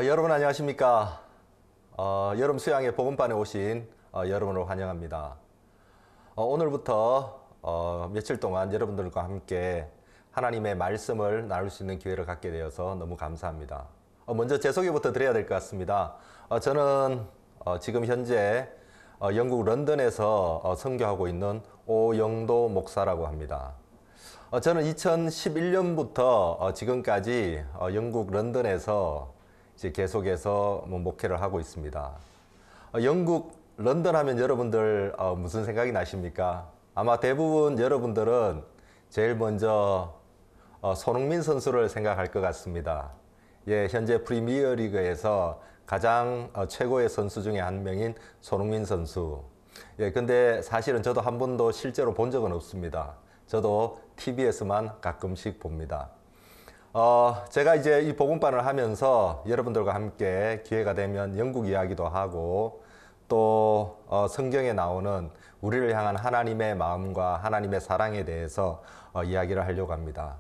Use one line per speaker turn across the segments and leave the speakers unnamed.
여러분 안녕하십니까? 여름 수양의 복음반에 오신 여러분을 환영합니다. 오늘부터 며칠 동안 여러분들과 함께 하나님의 말씀을 나눌 수 있는 기회를 갖게 되어서 너무 감사합니다. 먼저 제 소개부터 드려야 될 것 같습니다. 저는 지금 현재 영국 런던에서 선교하고 있는 오영도 목사라고 합니다. 저는 2011년부터 지금까지 영국 런던에서 이제 계속해서 목회를 하고 있습니다. 영국 런던 하면 여러분들 무슨 생각이 나십니까? 아마 대부분 여러분들은 제일 먼저 손흥민 선수를 생각할 것 같습니다. 예, 현재 프리미어 리그에서 가장 최고의 선수 중에 한 명인 손흥민 선수. 예, 근데 사실은 저도 한 번도 실제로 본 적은 없습니다. 저도 TV에서만 가끔씩 봅니다. 제가 이제 이 복음반을 하면서 여러분들과 함께 기회가 되면 영국 이야기도 하고 또 성경에 나오는 우리를 향한 하나님의 마음과 하나님의 사랑에 대해서 이야기를 하려고 합니다.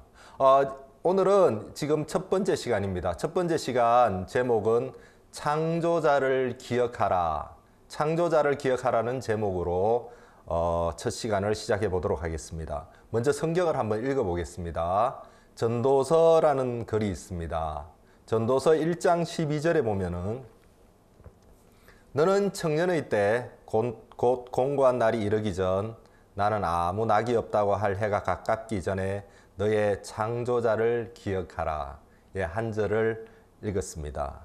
오늘은 지금 첫 번째 시간입니다. 첫 번째 시간 제목은 창조자를 기억하라. 창조자를 기억하라는 제목으로 첫 시간을 시작해 보도록 하겠습니다. 먼저 성경을 한번 읽어 보겠습니다. 전도서라는 글이 있습니다. 전도서 1장 12절에 보면은 너는 청년의 때 곧 공고한 날이 이르기 전 나는 아무 낙이 없다고 할 해가 가깝기 전에 너의 창조자를 기억하라. 예, 한 절을 읽었습니다.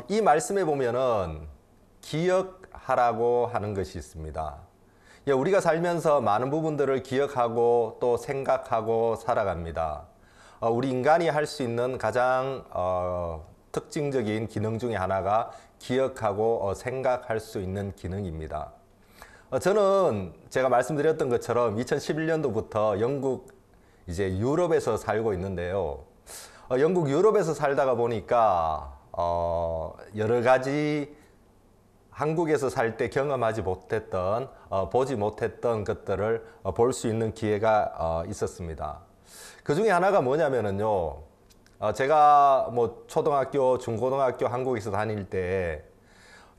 이 말씀에 보면은 기억하라고 하는 것이 있습니다. 예, 우리가 살면서 많은 부분들을 기억하고 또 생각하고 살아갑니다. 우리 인간이 할 수 있는 가장 특징적인 기능 중에 하나가 기억하고 생각할 수 있는 기능입니다. 저는 제가 말씀드렸던 것처럼 2011년도부터 영국 이제 유럽에서 살고 있는데요. 영국 유럽에서 살다가 보니까 여러 가지 한국에서 살 때 경험하지 못했던 보지 못했던 것들을 볼 수 있는 기회가 있었습니다. 그 중에 하나가 뭐냐면은요. 제가 뭐 초등학교, 중고등학교 한국에서 다닐 때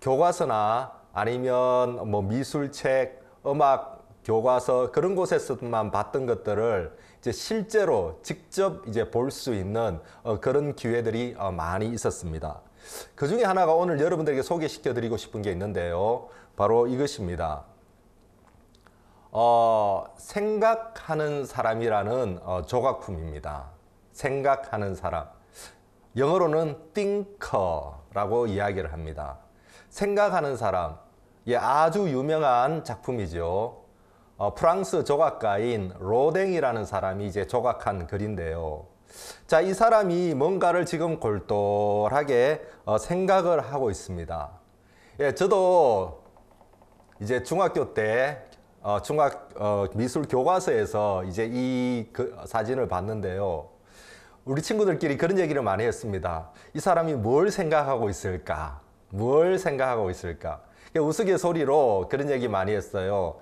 교과서나 아니면 뭐 미술책, 음악 교과서 그런 곳에서만 봤던 것들을 이제 실제로 직접 이제 볼 수 있는 그런 기회들이 많이 있었습니다. 그 중에 하나가 오늘 여러분들에게 소개시켜 드리고 싶은 게 있는데요. 바로 이것입니다. 생각하는 사람이라는 조각품입니다. 생각하는 사람. 영어로는 thinker라고 이야기를 합니다. 생각하는 사람. 예, 아주 유명한 작품이죠. 프랑스 조각가인 로댕이라는 사람이 이제 조각한 글인데요. 자, 이 사람이 뭔가를 지금 골똘하게 생각을 하고 있습니다. 예, 저도 이제 중학교 때 미술 교과서에서 이제 이 사진을 봤는데요. 우리 친구들끼리 그런 얘기를 많이 했습니다. 이 사람이 뭘 생각하고 있을까? 뭘 생각하고 있을까? 우스갯소리로 그런 얘기 많이 했어요.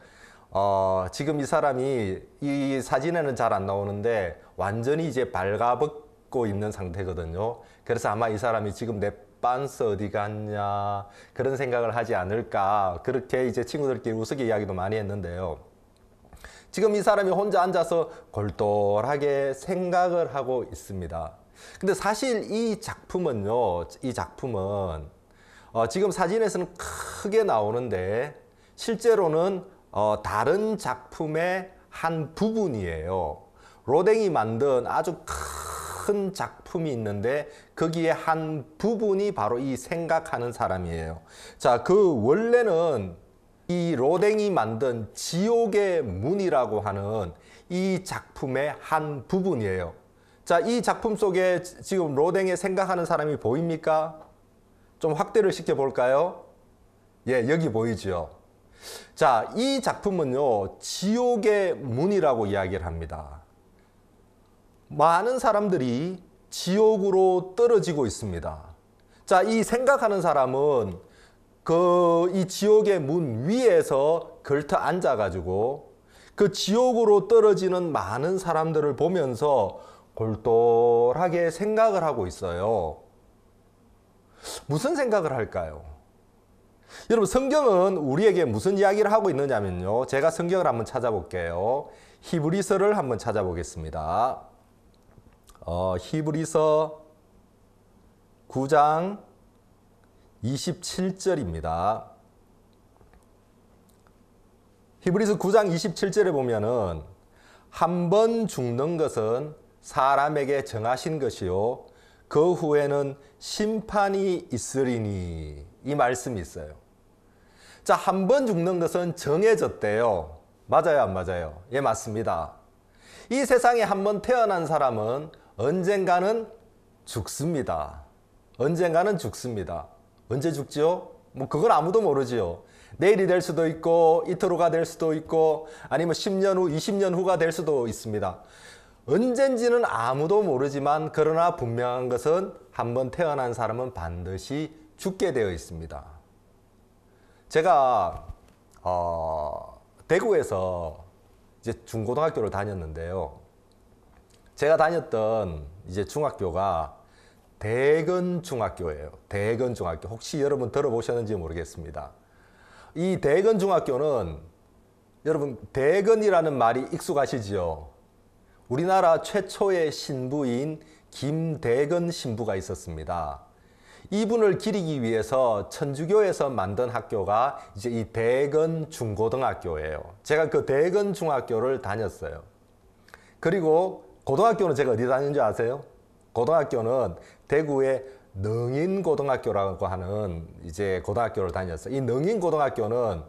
지금 이 사람이 이 사진에는 잘 안 나오는데 완전히 이제 발가벗고 있는 상태거든요. 그래서 아마 이 사람이 지금 내 빤스 어디 갔냐 그런 생각을 하지 않을까, 그렇게 이제 친구들끼리 우스개 이야기도 많이 했는데요. 지금 이 사람이 혼자 앉아서 골똘하게 생각을 하고 있습니다. 근데 사실 이 작품은요, 이 작품은 지금 사진에서는 크게 나오는데 실제로는 다른 작품의 한 부분이에요. 로댕이 만든 아주 큰 작품이 있는데 거기에 한 부분이 바로 이 생각하는 사람이에요. 자, 그 원래는 이 로댕이 만든 지옥의 문이라고 하는 이 작품의 한 부분이에요. 자, 이 작품 속에 지금 로댕이 생각하는 사람이 보입니까? 좀 확대를 시켜 볼까요? 예, 여기 보이죠? 자, 이 작품은요, 지옥의 문이라고 이야기를 합니다. 많은 사람들이 지옥으로 떨어지고 있습니다. 자, 이 생각하는 사람은 이 지옥의 문 위에서 걸터 앉아가지고 그 지옥으로 떨어지는 많은 사람들을 보면서 골똘하게 생각을 하고 있어요. 무슨 생각을 할까요? 여러분, 성경은 우리에게 무슨 이야기를 하고 있느냐면요. 제가 성경을 한번 찾아볼게요. 히브리서를 한번 찾아보겠습니다. 히브리서 9장 27절입니다. 히브리서 9장 27절에 보면은 한 번 죽는 것은 사람에게 정하신 것이요 그 후에는 심판이 있으리니, 이 말씀이 있어요. 자, 한 번 죽는 것은 정해졌대요. 맞아요, 안 맞아요? 예, 맞습니다. 이 세상에 한 번 태어난 사람은 언젠가는 죽습니다. 언젠가는 죽습니다. 언제 죽지요? 뭐 그건 아무도 모르지요. 내일이 될 수도 있고 이틀 후가 될 수도 있고 아니면 10년 후, 20년 후가 될 수도 있습니다. 언젠지는 아무도 모르지만 그러나 분명한 것은 한 번 태어난 사람은 반드시 죽게 되어 있습니다. 제가 대구에서 이제 중고등학교를 다녔는데요. 제가 다녔던 이제 중학교가 대건중학교예요. 대건중학교. 혹시 여러분 들어보셨는지 모르겠습니다. 이 대건중학교는 여러분 대건이라는 말이 익숙하시지요? 우리나라 최초의 신부인 김대건 신부가 있었습니다. 이분을 기리기 위해서 천주교에서 만든 학교가 이제 이 대건 중고등학교예요. 제가 그 대건 중학교를 다녔어요. 그리고 고등학교는 제가 어디 다녔는지 아세요? 고등학교는 대구의 능인고등학교라고 하는 이제 고등학교를 다녔어요. 이 능인고등학교는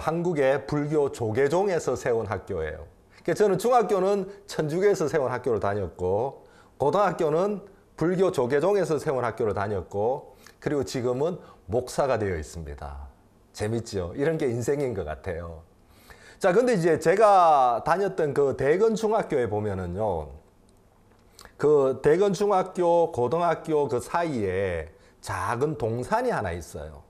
한국의 불교 조계종에서 세운 학교예요. 그래서 저는 중학교는 천주교에서 세운 학교를 다녔고, 고등학교는 불교 조계종에서 세운 학교를 다녔고, 그리고 지금은 목사가 되어 있습니다. 재밌죠? 이런 게 인생인 것 같아요. 자, 근데 이제 제가 다녔던 그 대건중학교에 보면은요, 그 대건중학교, 고등학교 그 사이에 작은 동산이 하나 있어요.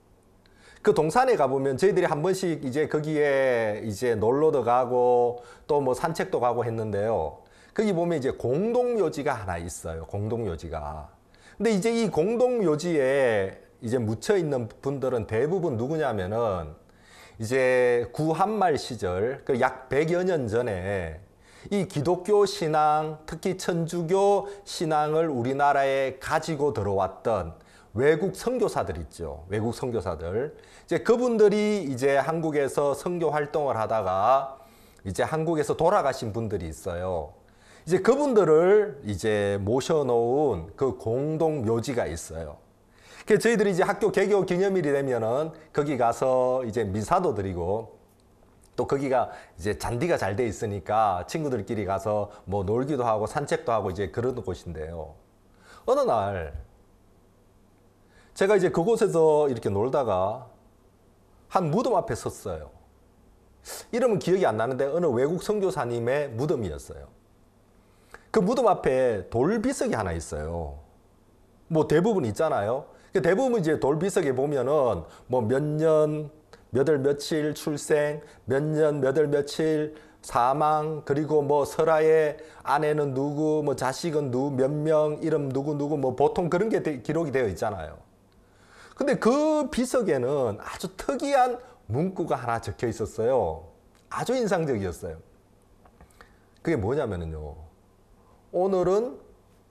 그 동산에 가보면 저희들이 한 번씩 이제 거기에 이제 놀러도 가고 또 뭐 산책도 가고 했는데요. 거기 보면 이제 공동묘지가 하나 있어요. 공동묘지가. 근데 이제 이 공동묘지에 이제 묻혀 있는 분들은 대부분 누구냐면은 이제 구한말 시절, 그 약 100여 년 전에 이 기독교 신앙, 특히 천주교 신앙을 우리나라에 가지고 들어왔던 외국 선교사들 있죠. 외국 선교사들. 이제 그분들이 이제 한국에서 선교 활동을 하다가 이제 한국에서 돌아가신 분들이 있어요. 이제 그분들을 이제 모셔놓은 그 공동 묘지가 있어요. 그래서 저희들이 이제 학교 개교 기념일이 되면은 거기 가서 이제 미사도 드리고 또 거기가 이제 잔디가 잘 돼 있으니까 친구들끼리 가서 뭐 놀기도 하고 산책도 하고 이제 그런 곳인데요. 어느 날 제가 이제 그곳에서 이렇게 놀다가 한 무덤 앞에 섰어요. 이름은 기억이 안 나는데 어느 외국 선교사님의 무덤이었어요. 그 무덤 앞에 돌비석이 하나 있어요. 뭐 대부분 있잖아요. 대부분 이제 돌비석에 보면은 뭐 몇 년, 몇 월 며칠 출생, 몇 년, 몇 월 며칠 사망, 그리고 뭐 설아의 아내는 누구, 뭐 자식은 누구, 몇 명, 이름 누구, 뭐 보통 그런 게 기록이 되어 있잖아요. 근데 그 비석에는 아주 특이한 문구가 하나 적혀 있었어요. 아주 인상적이었어요. 그게 뭐냐면요. 오늘은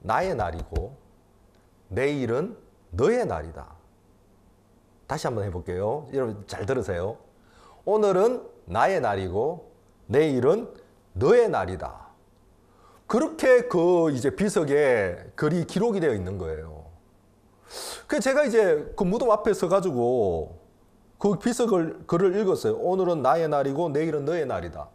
나의 날이고 내일은 너의 날이다. 다시 한번 해볼게요. 여러분 잘 들으세요. 오늘은 나의 날이고 내일은 너의 날이다. 그렇게 그 이제 비석에 글이 기록이 되어 있는 거예요. 그래서 제가 이제 그 무덤 앞에 서가지고 그 글을 읽었어요. 오늘은 나의 날이고 내일은 너의 날이다.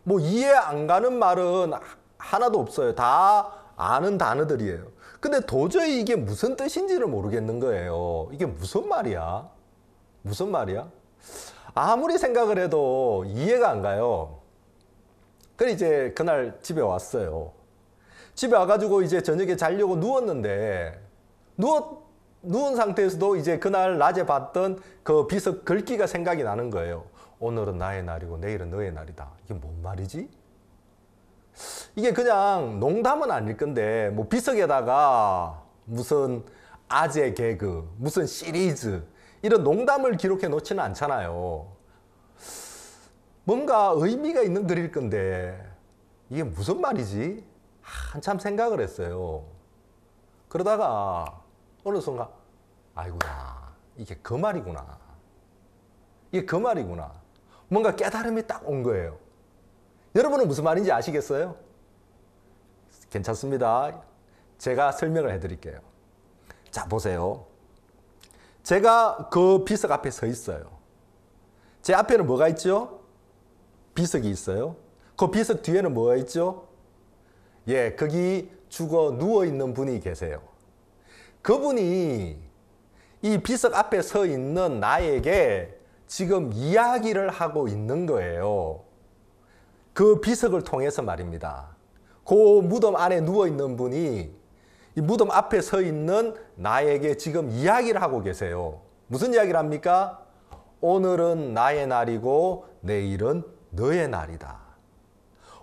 뭐 이해 안 가는 말은 하나도 없어요. 다 아는 단어들이에요. 근데 도저히 이게 무슨 뜻인지를 모르겠는 거예요. 이게 무슨 말이야? 무슨 말이야? 아무리 생각을 해도 이해가 안 가요. 그래 이제 그날 집에 왔어요. 집에 와가지고 이제 저녁에 자려고 누웠는데 누운 상태에서도 이제 그날 낮에 봤던 그 비석 글귀가 생각이 나는 거예요. 오늘은 나의 날이고 내일은 너의 날이다. 이게 뭔 말이지? 이게 그냥 농담은 아닐 건데 뭐 비석에다가 무슨 아재 개그, 무슨 시리즈 이런 농담을 기록해 놓지는 않잖아요. 뭔가 의미가 있는 글일 건데 이게 무슨 말이지? 한참 생각을 했어요. 그러다가 어느 순간 아이고야 이게 그 말이구나. 이게 그 말이구나. 뭔가 깨달음이 딱 온 거예요. 여러분은 무슨 말인지 아시겠어요? 괜찮습니다. 제가 설명을 해드릴게요. 자, 보세요. 제가 그 비석 앞에 서 있어요. 제 앞에는 뭐가 있죠? 비석이 있어요. 그 비석 뒤에는 뭐가 있죠? 예, 거기 죽어 누워있는 분이 계세요. 그분이 이 비석 앞에 서 있는 나에게 지금 이야기를 하고 있는 거예요. 그 비석을 통해서 말입니다. 그 무덤 안에 누워있는 분이 이 무덤 앞에 서 있는 나에게 지금 이야기를 하고 계세요. 무슨 이야기를 합니까? 오늘은 나의 날이고 내일은 너의 날이다.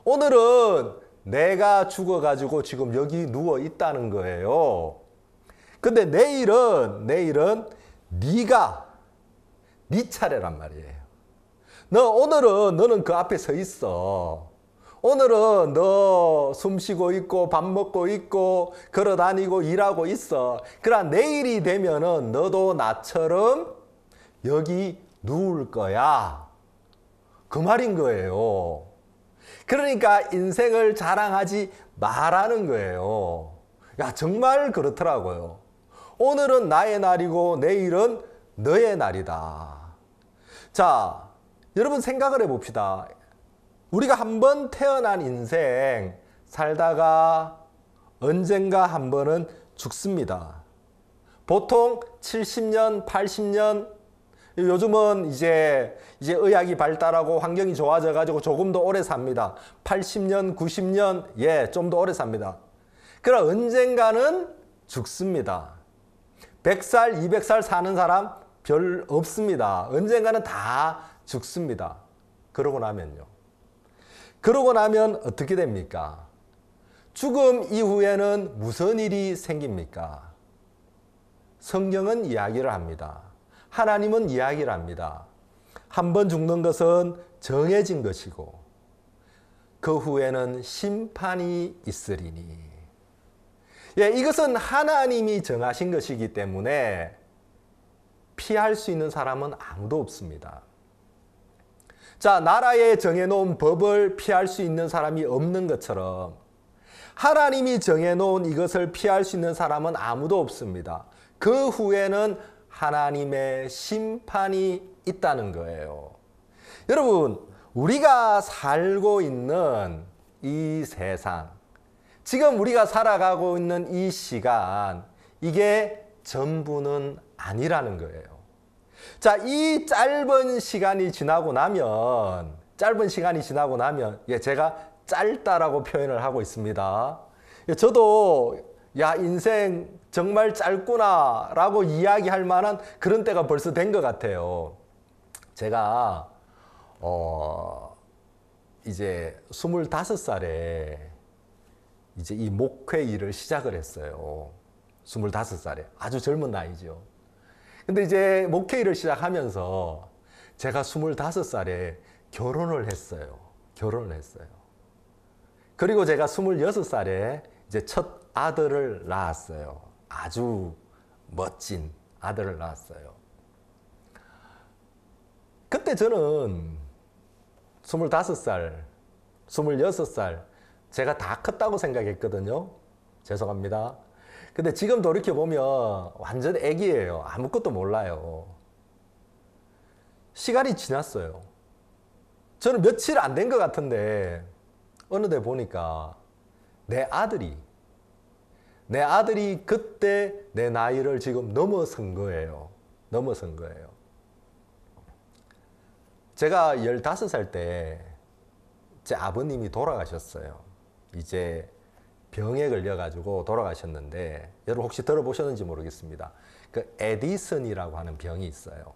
오늘은 내가 죽어가지고 지금 여기 누워 있다는 거예요. 근데 내일은 네가 네 차례란 말이에요. 오늘은 너는 그 앞에 서 있어. 오늘은 너 숨 쉬고 있고 밥 먹고 있고 걸어 다니고 일하고 있어. 그러나 내일이 되면은 너도 나처럼 여기 누울 거야. 그 말인 거예요. 그러니까 인생을 자랑하지 말라는 거예요. 야, 정말 그렇더라고요. 오늘은 나의 날이고 내일은 너의 날이다. 자, 여러분 생각을 해봅시다. 우리가 한번 태어난 인생 살다가 언젠가 한 번은 죽습니다. 보통 70년, 80년, 요즘은 이제 의학이 발달하고 환경이 좋아져 가지고 조금 더 오래 삽니다. 80년, 90년, 예, 좀 더 오래 삽니다. 그러나 언젠가는 죽습니다. 100살, 200살 사는 사람 별 없습니다. 언젠가는 다 죽습니다. 그러고 나면요. 그러고 나면 어떻게 됩니까? 죽음 이후에는 무슨 일이 생깁니까? 성경은 이야기를 합니다. 하나님은 이야기를 합니다. 한 번 죽는 것은 정해진 것이고 그 후에는 심판이 있으리니. 예, 이것은 하나님이 정하신 것이기 때문에 피할 수 있는 사람은 아무도 없습니다. 자, 나라에 정해놓은 법을 피할 수 있는 사람이 없는 것처럼 하나님이 정해놓은 이것을 피할 수 있는 사람은 아무도 없습니다. 그 후에는 하나님의 심판이 있다는 거예요. 여러분, 우리가 살고 있는 이 세상, 지금 우리가 살아가고 있는 이 시간, 이게 전부는 아니라는 거예요. 자, 이 짧은 시간이 지나고 나면, 예, 제가 짧다라고 표현을 하고 있습니다. 저도, 야, 인생 정말 짧구나 라고 이야기할 만한 그런 때가 벌써 된 것 같아요. 제가, 이제 25살에 이제 이 목회 일을 시작을 했어요. 25살에. 아주 젊은 나이죠. 근데 이제 목회 일을 시작하면서 제가 25살에 결혼을 했어요. 그리고 제가 26살에 이제 첫 아들을 낳았어요. 아주 멋진 아들을 낳았어요. 그때 저는 25살, 26살, 제가 다 컸다고 생각했거든요. 죄송합니다. 근데 지금 돌이켜보면 완전 애기예요. 아무것도 몰라요. 시간이 지났어요. 저는 며칠 안 된 것 같은데 어느 데 보니까 내 아들이 그때 내 나이를 지금 넘어선 거예요. 제가 15살 때 제 아버님이 돌아가셨어요. 이제 병에 걸려가지고 돌아가셨는데 여러분 혹시 들어보셨는지 모르겠습니다. 그 에디슨이라고 하는 병이 있어요.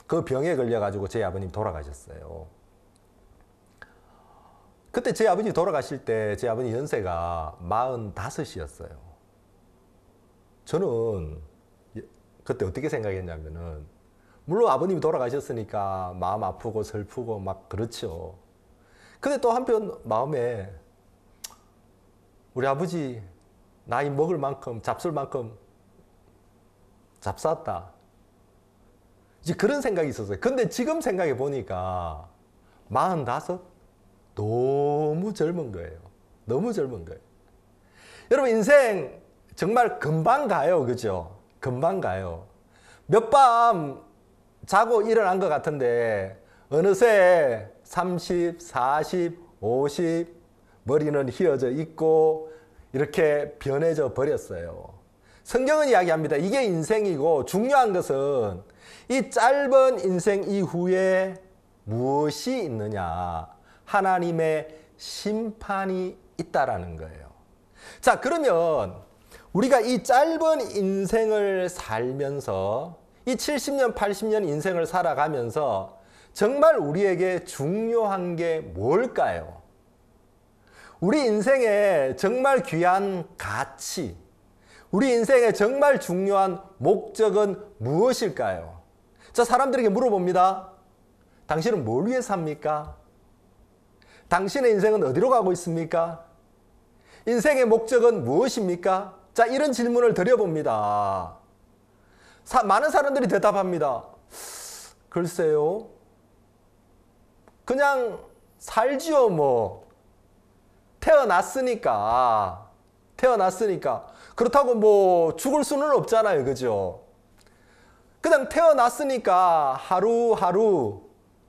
그 병에 걸려가지고 제 아버님 돌아가셨어요. 그때 제 아버지 돌아가실 때 제 아버지 연세가 45이었어요. 저는 그때 어떻게 생각했냐면은, 물론 아버님이 돌아가셨으니까 마음 아프고 슬프고 막 그렇죠. 근데 또 한편 마음에 우리 아버지 나이 먹을 만큼 잡술 만큼 잡쌌다, 이제 그런 생각이 있었어요. 근데 지금 생각해 보니까 45? 너무 젊은 거예요. 너무 젊은 거예요. 여러분, 인생 정말 금방 가요. 그죠? 금방 가요. 몇 밤 자고 일어난 것 같은데 어느새 30, 40, 50, 머리는 휘어져 있고 이렇게 변해져 버렸어요. 성경은 이야기합니다. 이게 인생이고, 중요한 것은 이 짧은 인생 이후에 무엇이 있느냐? 하나님의 심판이 있다라는 거예요. 자, 그러면 우리가 이 짧은 인생을 살면서, 이 70년, 80년 인생을 살아가면서 정말 우리에게 중요한 게 뭘까요? 우리 인생에 정말 귀한 가치, 우리 인생에 정말 중요한 목적은 무엇일까요? 자, 사람들에게 물어봅니다. 당신은 뭘 위해 삽니까? 당신의 인생은 어디로 가고 있습니까? 인생의 목적은 무엇입니까? 자, 이런 질문을 드려봅니다. 많은 사람들이 대답합니다. 글쎄요, 그냥 살지요, 뭐. 태어났으니까. 그렇다고 뭐 죽을 수는 없잖아요. 그죠? 그냥 태어났으니까 하루하루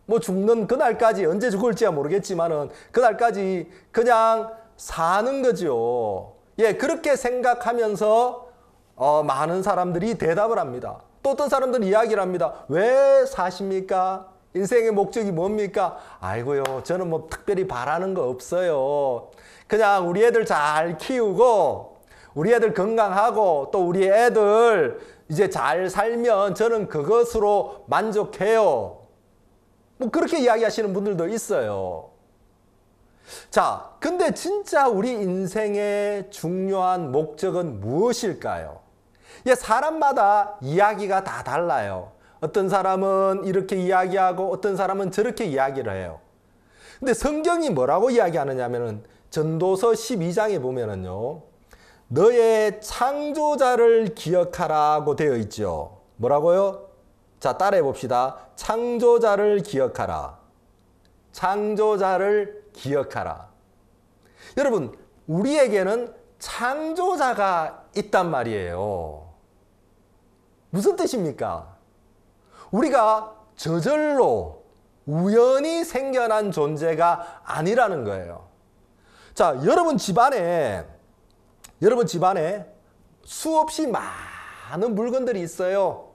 뭐 죽는 그날까지, 언제 죽을지야 모르겠지만은 그날까지 그냥 사는 거죠. 예, 그렇게 생각하면서 많은 사람들이 대답을 합니다. 또 어떤 사람들은 이야기를 합니다. 왜 사십니까? 인생의 목적이 뭡니까? 아이고요, 저는 뭐 특별히 바라는 거 없어요. 그냥 우리 애들 잘 키우고, 우리 애들 건강하고, 또 우리 애들 이제 잘 살면 저는 그것으로 만족해요. 뭐 그렇게 이야기하시는 분들도 있어요. 자, 근데 진짜 우리 인생의 중요한 목적은 무엇일까요? 예, 사람마다 이야기가 다 달라요. 어떤 사람은 이렇게 이야기하고 어떤 사람은 저렇게 이야기를 해요. 근데 성경이 뭐라고 이야기하느냐면은 전도서 12장에 보면은요, 너의 창조자를 기억하라고 되어 있죠. 뭐라고요? 자, 따라해 봅시다. 창조자를 기억하라. 창조자를 기억하라. 여러분, 우리에게는 창조자가 있단 말이에요. 무슨 뜻입니까? 우리가 저절로 우연히 생겨난 존재가 아니라는 거예요. 자, 여러분 집안에 수없이 많은 물건들이 있어요.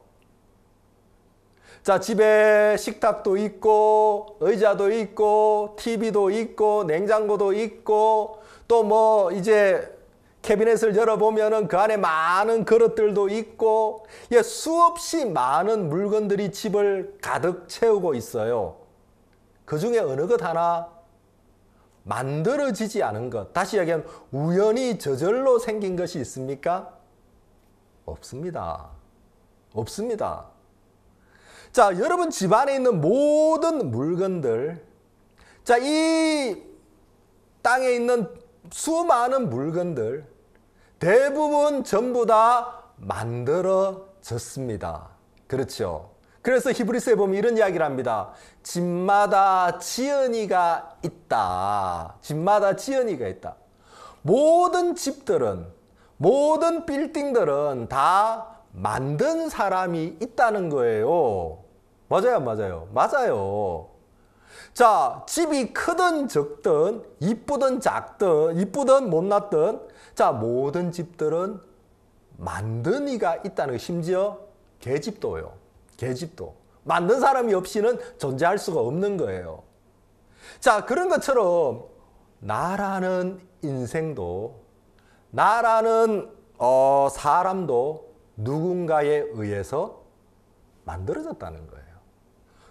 자, 집에 식탁도 있고, 의자도 있고, TV도 있고, 냉장고도 있고, 또 뭐 이제 캐비넷을 열어보면은 그 안에 많은 그릇들도 있고, 예, 수없이 많은 물건들이 집을 가득 채우고 있어요. 그 중에 어느 것 하나 만들어지지 않은 것, 다시 이야기하면 우연히 저절로 생긴 것이 있습니까? 없습니다. 없습니다. 자, 여러분 집안에 있는 모든 물건들, 자, 이 땅에 있는 수많은 물건들 대부분 전부 다 만들어졌습니다. 그렇죠? 그래서 히브리서에 보면 이런 이야기를 합니다. 집마다 지은이가 있다. 집마다 지은이가 있다. 모든 집들은, 모든 빌딩들은 다 만든 사람이 있다는 거예요. 맞아요, 맞아요. 맞아요. 자, 집이 크든 적든, 이쁘든 작든, 이쁘든 못났든, 자, 모든 집들은 만든 이가 있다는 거. 심지어 계집도요. 계집도. 만든 사람이 없이는 존재할 수가 없는 거예요. 자, 그런 것처럼 나라는 인생도, 나라는 사람도 누군가에 의해서 만들어졌다는 거예요.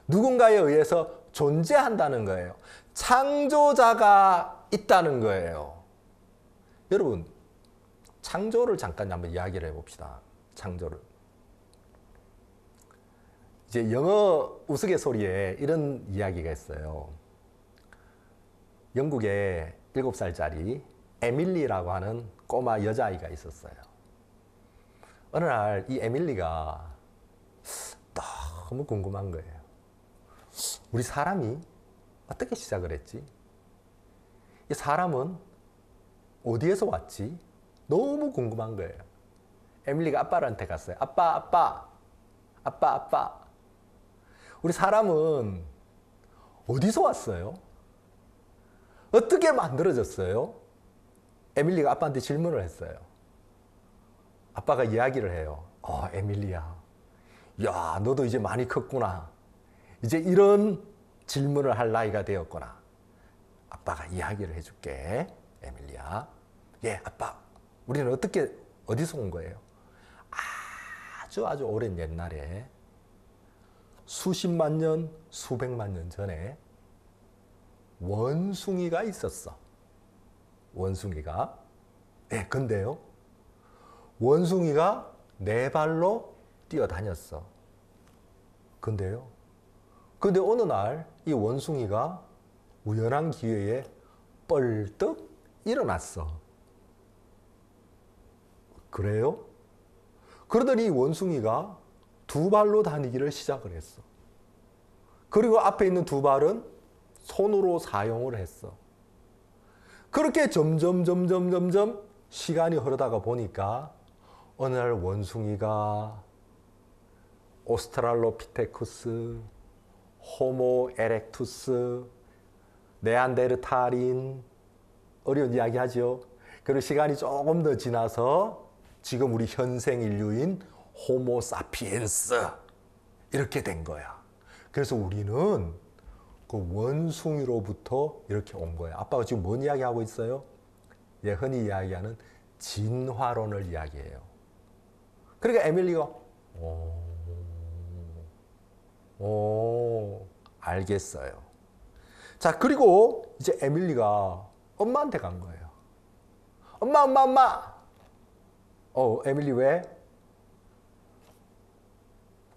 누군가에 의해서 존재한다는 거예요. 창조자가 있다는 거예요. 여러분, 창조를 잠깐 한번 이야기를 해봅시다. 창조를. 이제 영어 우스갯소리에 이런 이야기가 있어요. 영국에 7살짜리 에밀리라고 하는 꼬마 여자아이가 있었어요. 어느 날 이 에밀리가 너무 궁금한 거예요. 우리 사람이 어떻게 시작을 했지? 이 사람은 어디에서 왔지? 너무 궁금한 거예요. 에밀리가 아빠한테 갔어요. 아빠. 우리 사람은 어디서 왔어요? 어떻게 만들어졌어요? 에밀리가 아빠한테 질문을 했어요. 아빠가 이야기를 해요. 에밀리야. 야, 너도 이제 많이 컸구나. 이제 이런 질문을 할 나이가 되었구나. 아빠가 이야기를 해줄게. 에밀리야. 예, 아빠. 우리는 어디서 온 거예요? 아주 오랜 옛날에 수십만 년, 수백만 년 전에 원숭이가 있었어. 원숭이가. 네, 근데요. 원숭이가 4발로 뛰어다녔어. 근데 어느 날 이 원숭이가 우연한 기회에 뻘떡 일어났어. 그래요? 그러더니 원숭이가 2발로 다니기를 시작을 했어. 그리고 앞에 있는 2발은 손으로 사용을 했어. 그렇게 점점 시간이 흐르다가 보니까 어느 날 원숭이가 오스트랄로피테쿠스, 호모 에렉투스, 네안데르탈인, 어려운 이야기 하죠. 그리고 시간이 조금 더 지나서 지금 우리 현생 인류인 호모 사피엔스 이렇게 된 거야. 그래서 우리는 그 원숭이로부터 이렇게 온 거야. 아빠가 지금 뭔 이야기 하고 있어요? 예, 흔히 이야기하는 진화론을 이야기해요. 그러니까 에밀리가 알겠어요. 자, 그리고 이제 에밀리가 엄마한테 간 거예요. 엄마. 에밀리 왜?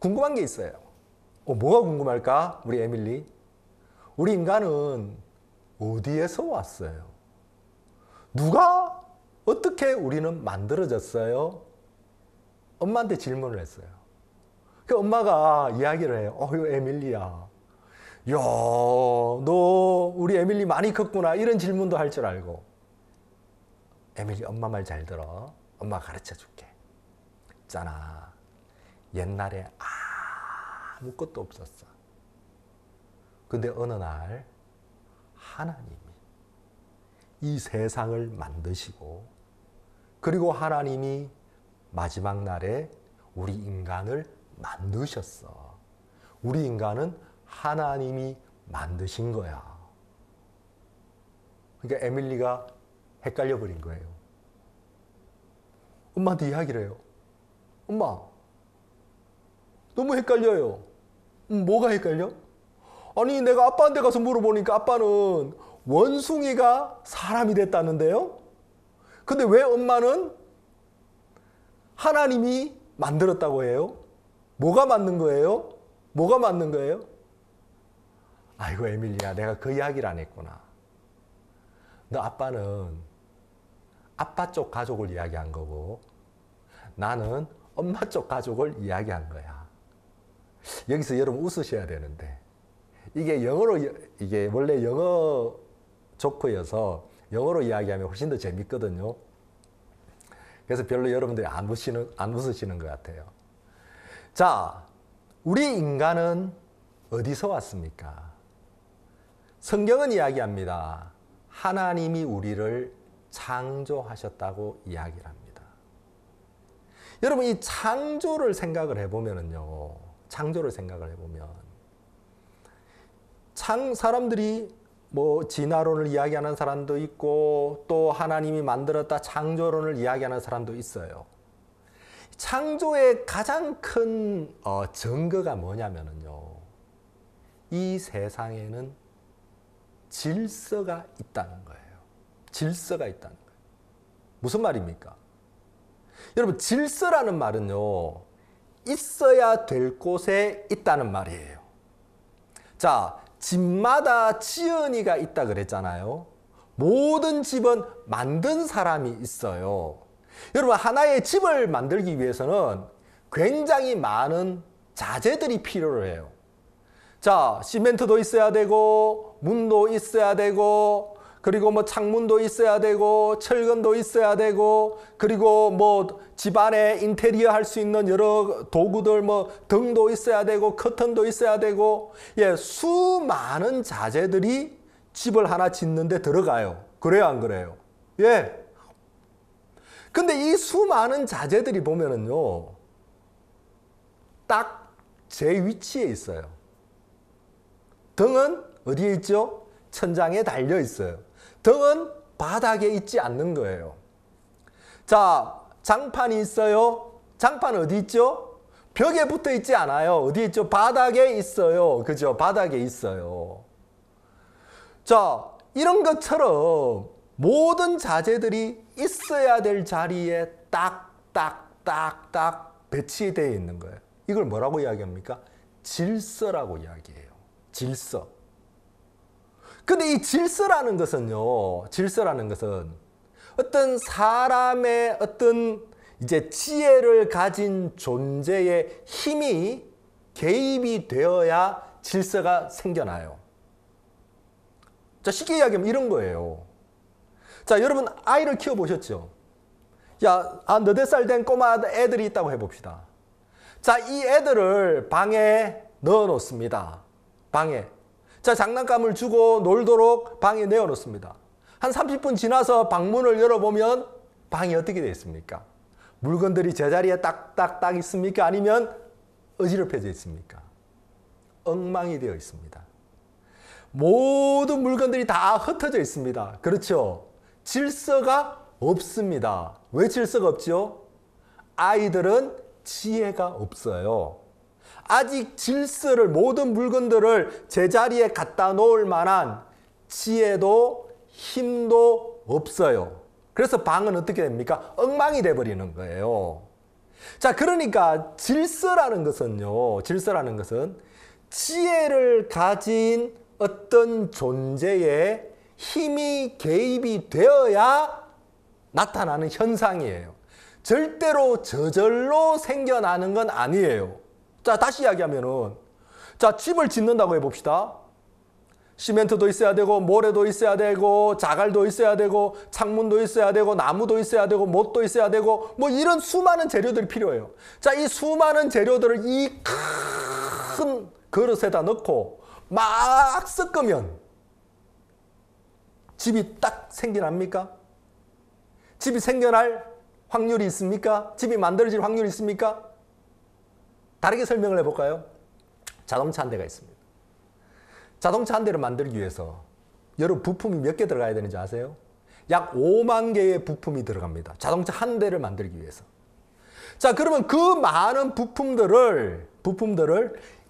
궁금한 게 있어요. 뭐가 궁금할까? 우리 에밀리. 우리 인간은 어디에서 왔어요? 누가 어떻게 우리는 만들어졌어요? 엄마한테 질문을 했어요. 그 엄마가 이야기를 해요. 에밀리야. 야, 너 우리 에밀리 많이 컸구나. 이런 질문도 할 줄 알고. 에밀리, 엄마 말 잘 들어. 엄마가 가르쳐 줄게. 있잖아. 옛날에 아무것도 없었어. 근데 어느 날 하나님이 이 세상을 만드시고, 그리고 하나님이 마지막 날에 우리 인간을 만드셨어. 우리 인간은 하나님이 만드신 거야. 그러니까 에밀리가 헷갈려 버린 거예요. 엄마한테 이야기를 해요. 엄마, 너무 헷갈려요. 뭐가 헷갈려? 아니, 내가 아빠한테 가서 물어보니까 아빠는 원숭이가 사람이 됐다는데요? 근데 왜 엄마는 하나님이 만들었다고 해요? 뭐가 맞는 거예요? 뭐가 맞는 거예요? 아이고, 에밀리야, 내가 그 이야기를 안 했구나. 너 아빠는 아빠 쪽 가족을 이야기한 거고, 나는 엄마 쪽 가족을 이야기한 거야. 여기서 여러분 웃으셔야 되는데, 이게 원래 영어 조커여서 영어로 이야기하면 훨씬 더 재밌거든요. 그래서 별로 여러분들이 안 웃으시는 것 같아요. 자, 우리 인간은 어디서 왔습니까? 성경은 이야기합니다. 하나님이 우리를 창조하셨다고 이야기를 합니다. 여러분, 이 창조를 생각을 해보면요. 사람들이 진화론을 이야기하는 사람도 있고, 또 하나님이 만들었다 창조론을 이야기하는 사람도 있어요. 창조의 가장 큰 증거가 뭐냐면요. 이 세상에는 질서가 있다는 거예요. 질서가 있다는 거예요. 무슨 말입니까? 여러분, 질서라는 말은요, 있어야 될 곳에 있다는 말이에요. 자, 집마다 지은이가 있다 그랬잖아요. 모든 집은 만든 사람이 있어요. 여러분, 하나의 집을 만들기 위해서는 굉장히 많은 자재들이 필요로 해요. 자, 시멘트도 있어야 되고, 문도 있어야 되고, 그리고 뭐 창문도 있어야 되고, 철근도 있어야 되고, 그리고 뭐 집안에 인테리어 할 수 있는 여러 도구들, 뭐 등도 있어야 되고, 커튼도 있어야 되고, 예, 수많은 자재들이 집을 하나 짓는데 들어가요. 그래요, 안 그래요? 예. 근데 이 수많은 자재들이 보면은요, 딱 제 위치에 있어요. 등은 어디에 있죠? 천장에 달려 있어요. 등은 바닥에 있지 않는 거예요. 자, 장판이 있어요. 장판 어디 있죠? 벽에 붙어 있지 않아요. 어디 있죠? 바닥에 있어요. 그죠? 바닥에 있어요. 자, 이런 것처럼 모든 자재들이 있어야 될 자리에 딱딱딱딱 배치되어 있는 거예요. 이걸 뭐라고 이야기합니까? 질서라고 이야기해요. 질서. 근데 이 질서라는 것은요, 질서라는 것은 어떤 사람의 어떤 이제 지혜를 가진 존재의 힘이 개입이 되어야 질서가 생겨나요. 자, 쉽게 이야기하면 이런 거예요. 자, 여러분 아이를 키워보셨죠? 야, 너댓 살 된 꼬마 애들이 있다고 해봅시다. 자, 이 애들을 방에 넣어 놓습니다. 방에. 자, 장난감을 주고 놀도록 방에 내어 놓습니다. 한 30분 지나서 방문을 열어보면 방이 어떻게 되어 있습니까? 물건들이 제자리에 딱딱딱 있습니까? 아니면 어지럽혀져 있습니까? 엉망이 되어 있습니다. 모든 물건들이 다 흩어져 있습니다. 그렇죠? 질서가 없습니다. 왜 질서가 없죠? 아이들은 지혜가 없어요. 아직 질서를, 모든 물건들을 제자리에 갖다 놓을 만한 지혜도 힘도 없어요. 그래서 방은 어떻게 됩니까? 엉망이 돼버리는 거예요. 자, 그러니까 질서라는 것은요, 질서라는 것은 지혜를 가진 어떤 존재의 힘이 개입이 되어야 나타나는 현상이에요. 절대로 저절로 생겨나는 건 아니에요. 자, 다시 이야기하면은, 자, 집을 짓는다고 해봅시다. 시멘트도 있어야 되고, 모래도 있어야 되고, 자갈도 있어야 되고, 창문도 있어야 되고, 나무도 있어야 되고, 못도 있어야 되고, 뭐 이런 수많은 재료들이 필요해요. 자, 이 수많은 재료들을 이 큰 그릇에다 넣고 막 섞으면 집이 딱 생겨납니까? 집이 생겨날 확률이 있습니까? 집이 만들어질 확률이 있습니까? 다르게 설명을 해볼까요? 자동차 한 대가 있습니다. 자동차 한 대를 만들기 위해서 여러 부품이 몇 개 들어가야 되는지 아세요? 약 5만 개의 부품이 들어갑니다. 자동차 한 대를 만들기 위해서. 자, 그러면 그 많은 부품들을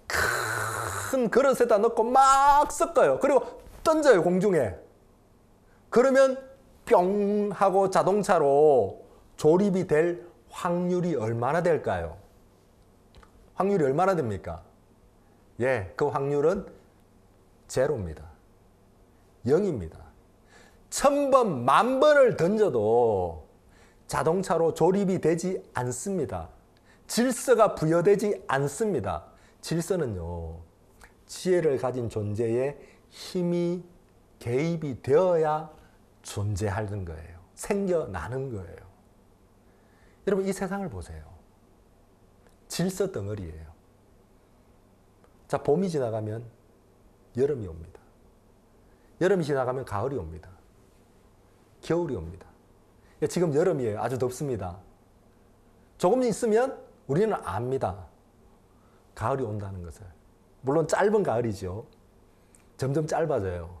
큰 그릇에다 넣고 막 섞어요. 그리고 던져요, 공중에. 그러면 뿅 하고 자동차로 조립이 될 확률이 얼마나 될까요? 확률이 얼마나 됩니까? 예, 그 확률은 제로입니다. 0입니다. 1000번, 10,000번을 던져도 자동차로 조립이 되지 않습니다. 질서가 부여되지 않습니다. 질서는요, 지혜를 가진 존재의 힘이 개입이 되어야 존재하는 거예요. 생겨나는 거예요. 여러분, 이 세상을 보세요. 질서 덩어리예요. 자, 봄이 지나가면 여름이 옵니다. 여름이 지나가면 가을이 옵니다. 겨울이 옵니다. 지금 여름이에요. 아주 덥습니다. 조금 있으면 우리는 압니다. 가을이 온다는 것을. 물론 짧은 가을이죠. 점점 짧아져요.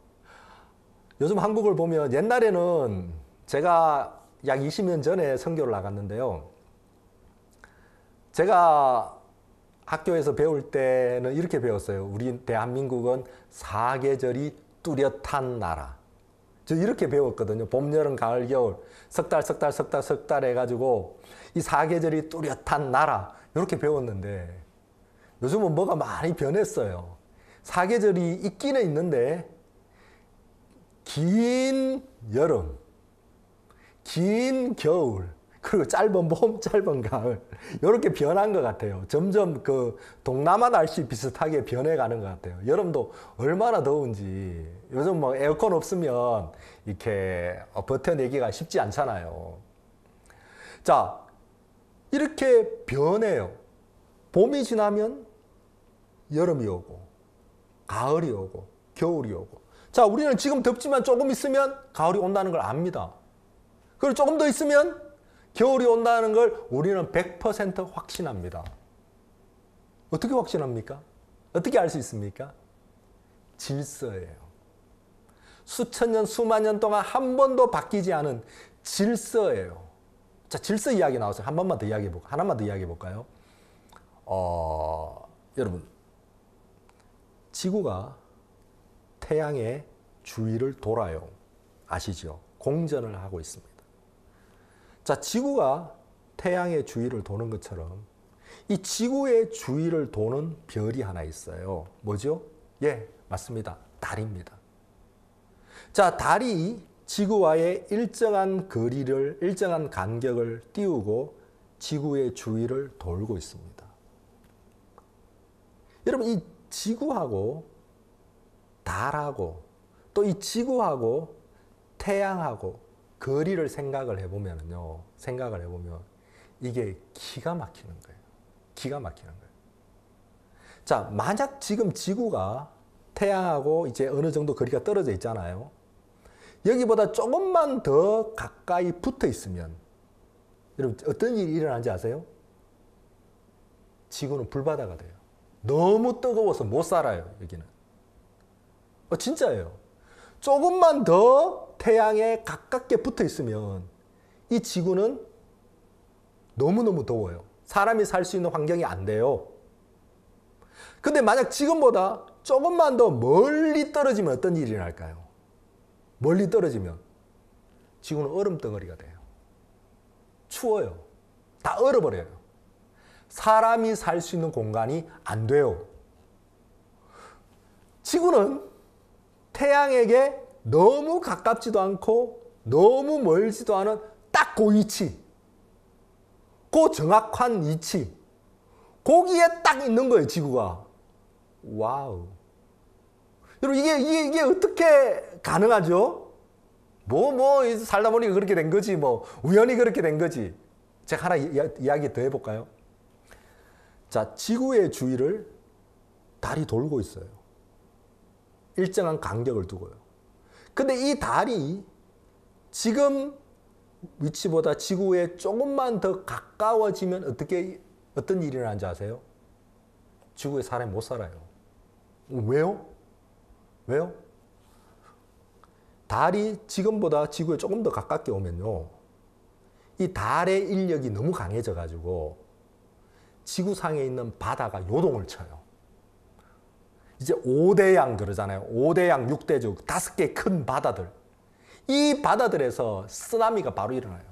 요즘 한국을 보면 옛날에는 제가 약 20년 전에 선교를 나갔는데요. 제가 학교에서 배울 때는 이렇게 배웠어요. 우리 대한민국은 사계절이 뚜렷한 나라. 저 이렇게 배웠거든요. 봄, 여름, 가을, 겨울. 석 달 해가지고 이 사계절이 뚜렷한 나라. 이렇게 배웠는데 요즘은 뭐가 많이 변했어요. 사계절이 있기는 있는데 긴 여름, 긴 겨울, 그리고 짧은 봄, 짧은 가을 이렇게 변한 것 같아요. 점점 그 동남아 날씨 비슷하게 변해가는 것 같아요. 여름도 얼마나 더운지 요즘 뭐 에어컨 없으면 이렇게 버텨내기가 쉽지 않잖아요. 자, 이렇게 변해요. 봄이 지나면 여름이 오고 가을이 오고 겨울이 오고. 자, 우리는 지금 덥지만 조금 있으면 가을이 온다는 걸 압니다. 그리고 조금 더 있으면 겨울이 온다는 걸 우리는 100% 확신합니다. 어떻게 확신합니까? 어떻게 알 수 있습니까? 질서예요. 수천 년, 수만 년 동안 한 번도 바뀌지 않은 질서예요. 자, 질서 이야기 나왔어요. 한 번만 더 이야기해 볼까요? 하나만 더 이야기해 볼까요? 여러분, 지구가 태양의 주위를 돌아요. 아시죠? 공전을 하고 있습니다. 자, 지구가 태양의 주위를 도는 것처럼 이 지구의 주위를 도는 별이 하나 있어요. 뭐죠? 예, 맞습니다. 달입니다. 자, 달이 지구와의 일정한 거리를, 일정한 간격을 띄우고 지구의 주위를 돌고 있습니다. 여러분, 이 지구하고 달하고 또 이 지구하고 태양하고 거리를 생각을 해보면요. 이게 기가 막히는 거예요. 기가 막히는 거예요. 자, 만약 지금 지구가 태양하고 이제 어느 정도 거리가 떨어져 있잖아요. 여기보다 조금만 더 가까이 붙어 있으면 여러분 어떤 일이 일어나는지 아세요? 지구는 불바다가 돼요. 너무 뜨거워서 못 살아요, 여기는. 진짜예요. 조금만 더 태양에 가깝게 붙어 있으면 이 지구는 너무너무 더워요. 사람이 살 수 있는 환경이 안 돼요. 근데 만약 지금보다 조금만 더 멀리 떨어지면 어떤 일이 날까요? 멀리 떨어지면 지구는 얼음덩어리가 돼요. 추워요. 다 얼어버려요. 사람이 살 수 있는 공간이 안 돼요. 지구는 태양에게 너무 가깝지도 않고 너무 멀지도 않은 딱 그 위치, 그 정확한 위치, 거기에 딱 있는 거예요, 지구가. 와우. 여러분, 이게 어떻게 가능하죠? 살다 보니까 그렇게 된 거지, 우연히 그렇게 된 거지. 제가 하나 이야기 더 해볼까요? 자, 지구의 주위를 달이 돌고 있어요. 일정한 간격을 두고요. 근데 이 달이 지금 위치보다 지구에 조금만 더 가까워지면 어떤 일이 일어나는지 아세요? 지구에 사람이 못 살아요. 왜요? 왜요? 달이 지금보다 지구에 조금 더 가깝게 오면요. 이 달의 인력이 너무 강해져가지고 지구상에 있는 바다가 요동을 쳐요. 이제 5대양 그러잖아요. 5대양, 6대주, 5개 큰 바다들. 이 바다들에서 쓰나미가 바로 일어나요.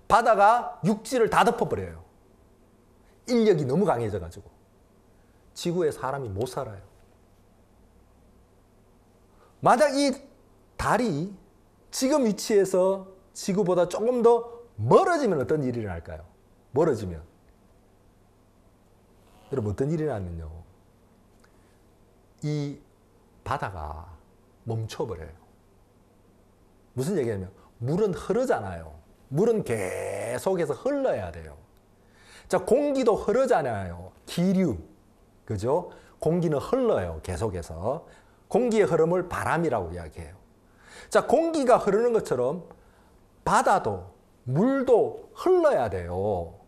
바다가 육지를 다 덮어버려요. 인력이 너무 강해져가지고. 지구에 사람이 못 살아요. 만약 이 달이 지금 위치에서 지구보다 조금 더 멀어지면 어떤 일이 일어날까요? 멀어지면. 여러분, 어떤 일이 일어나면요. 이 바다가 멈춰버려요. 무슨 얘기냐면 물은 흐르잖아요. 물은 계속해서 흘러야 돼요. 자, 공기도 흐르잖아요. 기류. 그죠? 공기는 흘러요. 계속해서. 공기의 흐름을 바람이라고 이야기해요. 자, 공기가 흐르는 것처럼 바다도 물도 흘러야 돼요.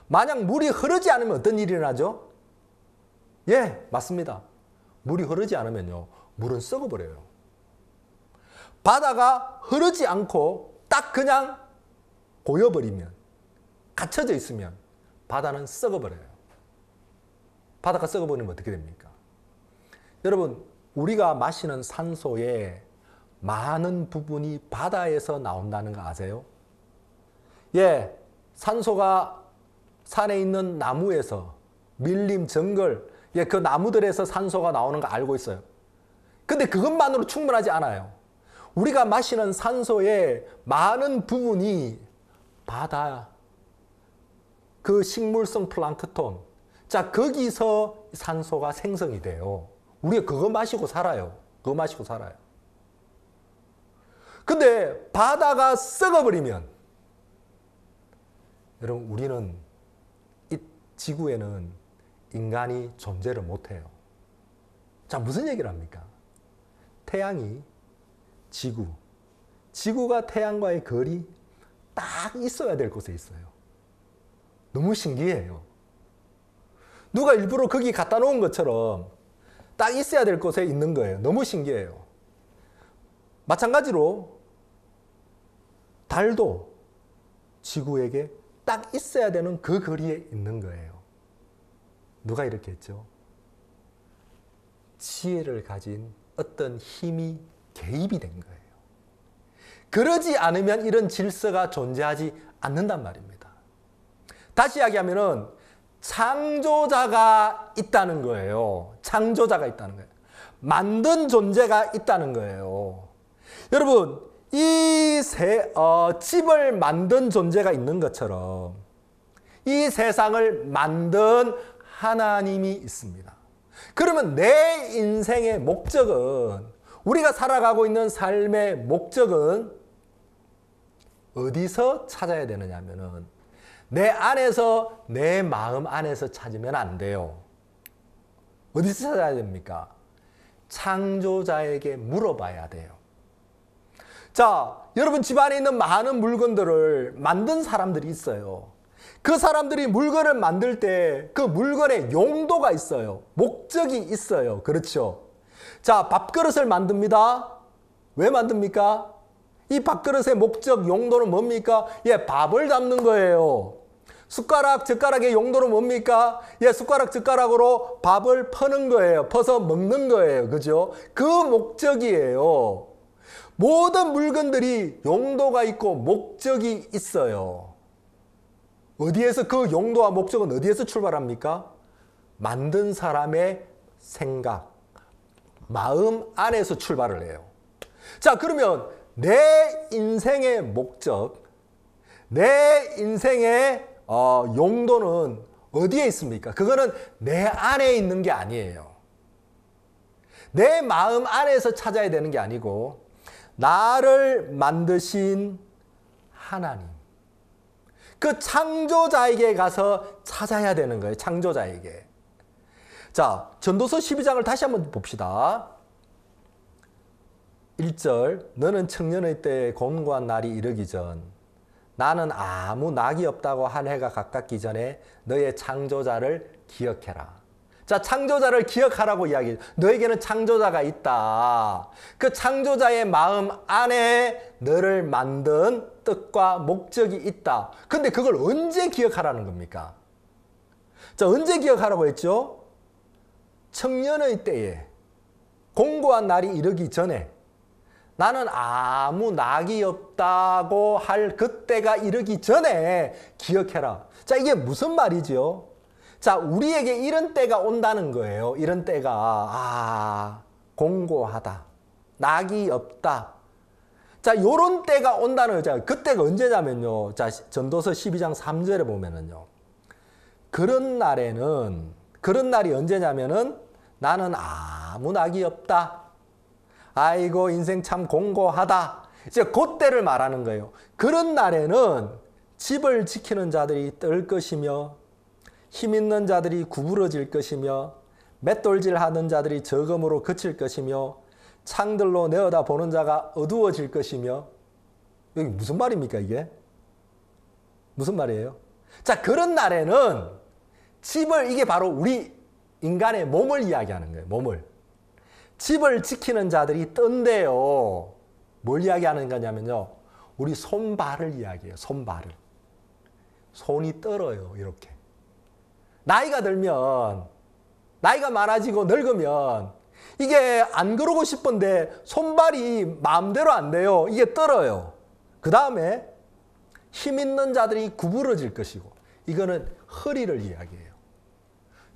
만약 물이 흐르지 않으면 어떤 일이 일어나죠? 예, 맞습니다. 물이 흐르지 않으면요, 물은 썩어버려요. 바다가 흐르지 않고 딱 그냥 고여버리면, 갇혀져 있으면 바다는 썩어버려요. 바다가 썩어버리면 어떻게 됩니까? 여러분, 우리가 마시는 산소의 많은 부분이 바다에서 나온다는 거 아세요? 예, 산소가 산에 있는 나무에서 밀림, 정글, 예, 그 나무들에서 산소가 나오는 거 알고 있어요. 근데 그것만으로 충분하지 않아요. 우리가 마시는 산소의 많은 부분이 바다, 그 식물성 플랑크톤, 자, 거기서 산소가 생성이 돼요. 우리가 그거 마시고 살아요. 그거 마시고 살아요. 근데 바다가 썩어버리면, 여러분, 우리는 이 지구에는 인간이 존재를 못해요. 자, 무슨 얘기를 합니까? 태양이 지구가 태양과의 거리 딱 있어야 될 곳에 있어요. 너무 신기해요. 누가 일부러 거기 갖다 놓은 것처럼 딱 있어야 될 곳에 있는 거예요. 너무 신기해요. 마찬가지로 달도 지구에게 딱 있어야 되는 그 거리에 있는 거예요. 누가 이렇게 했죠? 지혜를 가진 어떤 힘이 개입이 된 거예요. 그러지 않으면 이런 질서가 존재하지 않는단 말입니다. 다시 이야기하면은 창조자가 있다는 거예요. 창조자가 있다는 거예요. 만든 존재가 있다는 거예요. 여러분, 이 집을 만든 존재가 있는 것처럼 이 세상을 만든 하나님이 있습니다. 그러면 내 인생의 목적은, 우리가 살아가고 있는 삶의 목적은 어디서 찾아야 되느냐 하면은 내 안에서, 내 마음 안에서 찾으면 안 돼요. 어디서 찾아야 됩니까? 창조자에게 물어봐야 돼요. 자, 여러분 집 안에 있는 많은 물건들을 만든 사람들이 있어요. 그 사람들이 물건을 만들 때 그 물건에 용도가 있어요. 목적이 있어요. 그렇죠? 자, 밥그릇을 만듭니다. 왜 만듭니까? 이 밥그릇의 목적, 용도는 뭡니까? 예, 밥을 담는 거예요. 숟가락, 젓가락의 용도는 뭡니까? 예, 숟가락, 젓가락으로 밥을 퍼는 거예요. 퍼서 먹는 거예요. 그죠? 그 목적이에요. 모든 물건들이 용도가 있고 목적이 있어요. 어디에서 그 용도와 목적은 어디에서 출발합니까? 만든 사람의 생각, 마음 안에서 출발을 해요. 자, 그러면 내 인생의 목적, 내 인생의 용도는 어디에 있습니까? 그거는 내 안에 있는 게 아니에요. 내 마음 안에서 찾아야 되는 게 아니고 나를 만드신 하나님, 그 창조자에게 가서 찾아야 되는 거예요. 창조자에게. 자, 전도서 12장을 다시 한번 봅시다. 1절, 너는 청년의 때에 곤고한 날이 이르기 전 나는 아무 낙이 없다고 한 해가 가깝기 전에 너의 창조자를 기억해라. 자, 창조자를 기억하라고 이야기해요. 너에게는 창조자가 있다. 그 창조자의 마음 안에 너를 만든 뜻과 목적이 있다. 근데 그걸 언제 기억하라는 겁니까? 자, 언제 기억하라고 했죠? 청년의 때에, 공고한 날이 이르기 전에, 나는 아무 낙이 없다고 할 그때가 이르기 전에 기억해라. 자, 이게 무슨 말이죠? 자, 우리에게 이런 때가 온다는 거예요. 이런 때가, 공고하다. 낙이 없다. 자, 요런 때가 온다는 거죠. 그때가 언제냐면요. 자, 전도서 12장 3절에 보면은요. 그런 날이 언제냐면은 나는 아무 낙이 없다. 아이고, 인생 참 공고하다. 이제 그때를 말하는 거예요. 그런 날에는 집을 지키는 자들이 떨 것이며 힘 있는 자들이 구부러질 것이며 맷돌질 하는 자들이 적음으로 그칠 것이며 창들로 내어다 보는 자가 어두워질 것이며. 여기 무슨 말입니까, 이게? 무슨 말이에요? 자, 그런 날에는 이게 바로 우리 인간의 몸을 이야기하는 거예요. 몸을. 집을 지키는 자들이 뜬대요. 뭘 이야기하는 거냐면요. 우리 손발을 이야기해요. 손발을. 손이 떨어요. 이렇게. 나이가 들면, 나이가 많아지고 늙으면
이게 안 그러고 싶은데 손발이 마음대로 안 돼요. 이게 떨어요. 그 다음에 힘 있는 자들이 구부러질 것이고, 이거는 허리를 이야기해요.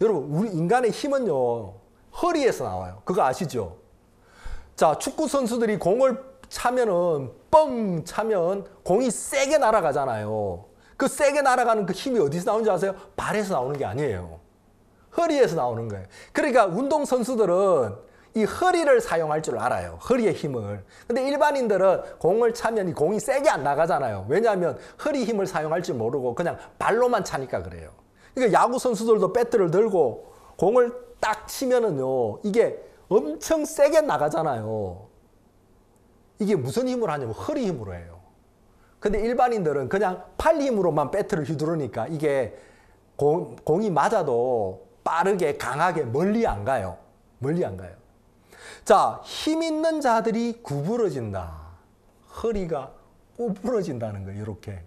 여러분, 우리 인간의 힘은요, 허리에서 나와요. 그거 아시죠? 자, 축구 선수들이 공을 차면은, 뻥 차면 공이 세게 날아가잖아요. 그 세게 날아가는 그 힘이 어디서 나오는지 아세요? 발에서 나오는 게 아니에요. 허리에서 나오는 거예요. 그러니까 운동선수들은 이 허리를 사용할 줄 알아요. 허리의 힘을. 근데 일반인들은 공을 차면 이 공이 세게 안 나가잖아요. 왜냐하면 허리 힘을 사용할 줄 모르고 그냥 발로만 차니까 그래요. 그러니까 야구 선수들도 배트를 들고 공을 딱 치면은요, 이게 엄청 세게 나가잖아요. 이게 무슨 힘으로 하냐면 허리 힘으로 해요. 근데 일반인들은 그냥 팔 힘으로만 배트를 휘두르니까 이게 공이 맞아도 빠르게 강하게 멀리 안 가요. 멀리 안 가요. 자, 힘 있는 자들이 구부러진다. 허리가 구부러진다는 거예요. 이렇게.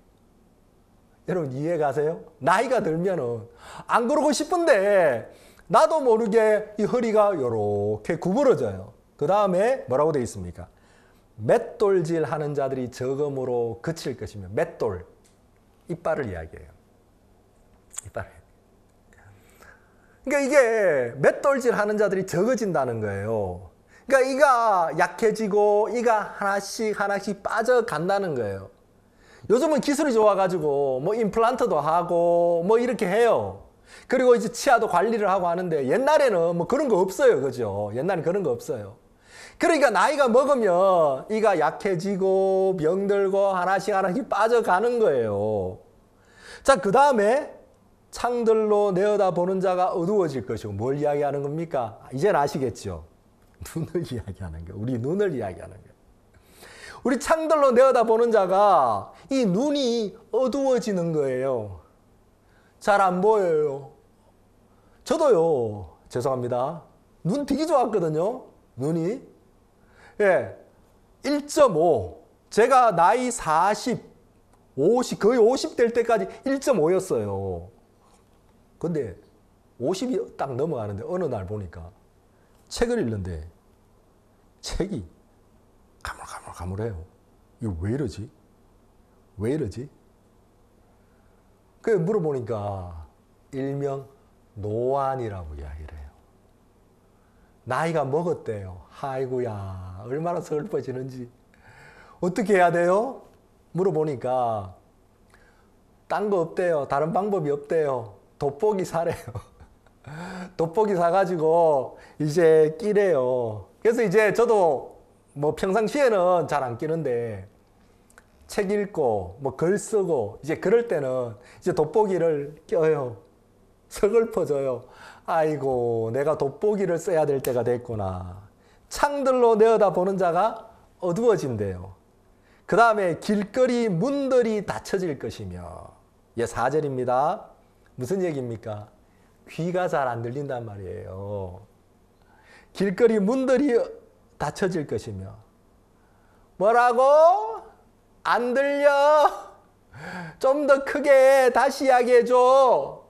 여러분 이해 가세요? 나이가 들면은 안 그러고 싶은데 나도 모르게 이 허리가 이렇게 구부러져요. 그 다음에 뭐라고 되어 있습니까? 맷돌질 하는 자들이 적음으로 그칠 것이며, 맷돌, 이빨을 이야기해요. 이빨. 그러니까 이게 맷돌질 하는 자들이 적어진다는 거예요. 그러니까 이가 약해지고 이가 하나씩 빠져간다는 거예요. 요즘은 기술이 좋아가지고 뭐 임플란트도 하고 뭐 이렇게 해요. 그리고 이제 치아도 관리를 하고 하는데 옛날에는 뭐 그런 거 없어요. 그죠? 옛날엔 그런 거 없어요. 그러니까 나이가 먹으면 이가 약해지고 병들고 하나씩 빠져가는 거예요. 자, 그 다음에 창들로 내어다보는 자가 어두워질 것이고, 뭘 이야기하는 겁니까? 이제는 아시겠죠? 눈을 이야기하는 거예요. 우리 눈을 이야기하는 거예요. 우리 창들로 내어다보는 자가 이 눈이 어두워지는 거예요. 잘 안 보여요. 저도요, 죄송합니다. 눈 되게 좋았거든요. 눈이. 예, 1.5. 제가 나이 40, 50, 거의 50 될 때까지 1.5였어요. 근데 50이 딱 넘어가는데 어느 날 보니까 책을 읽는데 책이 가물가물해요. 이거 왜 이러지? 왜 이러지? 그래 물어보니까 일명 노안이라고 이야기를 해요. 나이가 먹었대요. 아이고야, 얼마나 슬퍼지는지. 어떻게 해야 돼요? 물어보니까 딴 거 없대요. 다른 방법이 없대요. 돋보기 사래요. 돋보기 사가지고 이제 끼래요. 그래서 이제 저도 뭐 평상시에는 잘 안 끼는데 책 읽고 뭐 글 쓰고 이제 그럴 때는 이제 돋보기를 껴요. 서글퍼져요. 아이고, 내가 돋보기를 써야 될 때가 됐구나. 창들로 내어다보는 자가 어두워진대요. 그 다음에 길거리 문들이 닫혀질 것이며, 예, 4절입니다. 무슨 얘기입니까? 귀가 잘 안 들린단 말이에요. 길거리 문들이 닫혀질 것이며, 뭐라고? 안 들려? 좀 더 크게 다시 이야기해줘.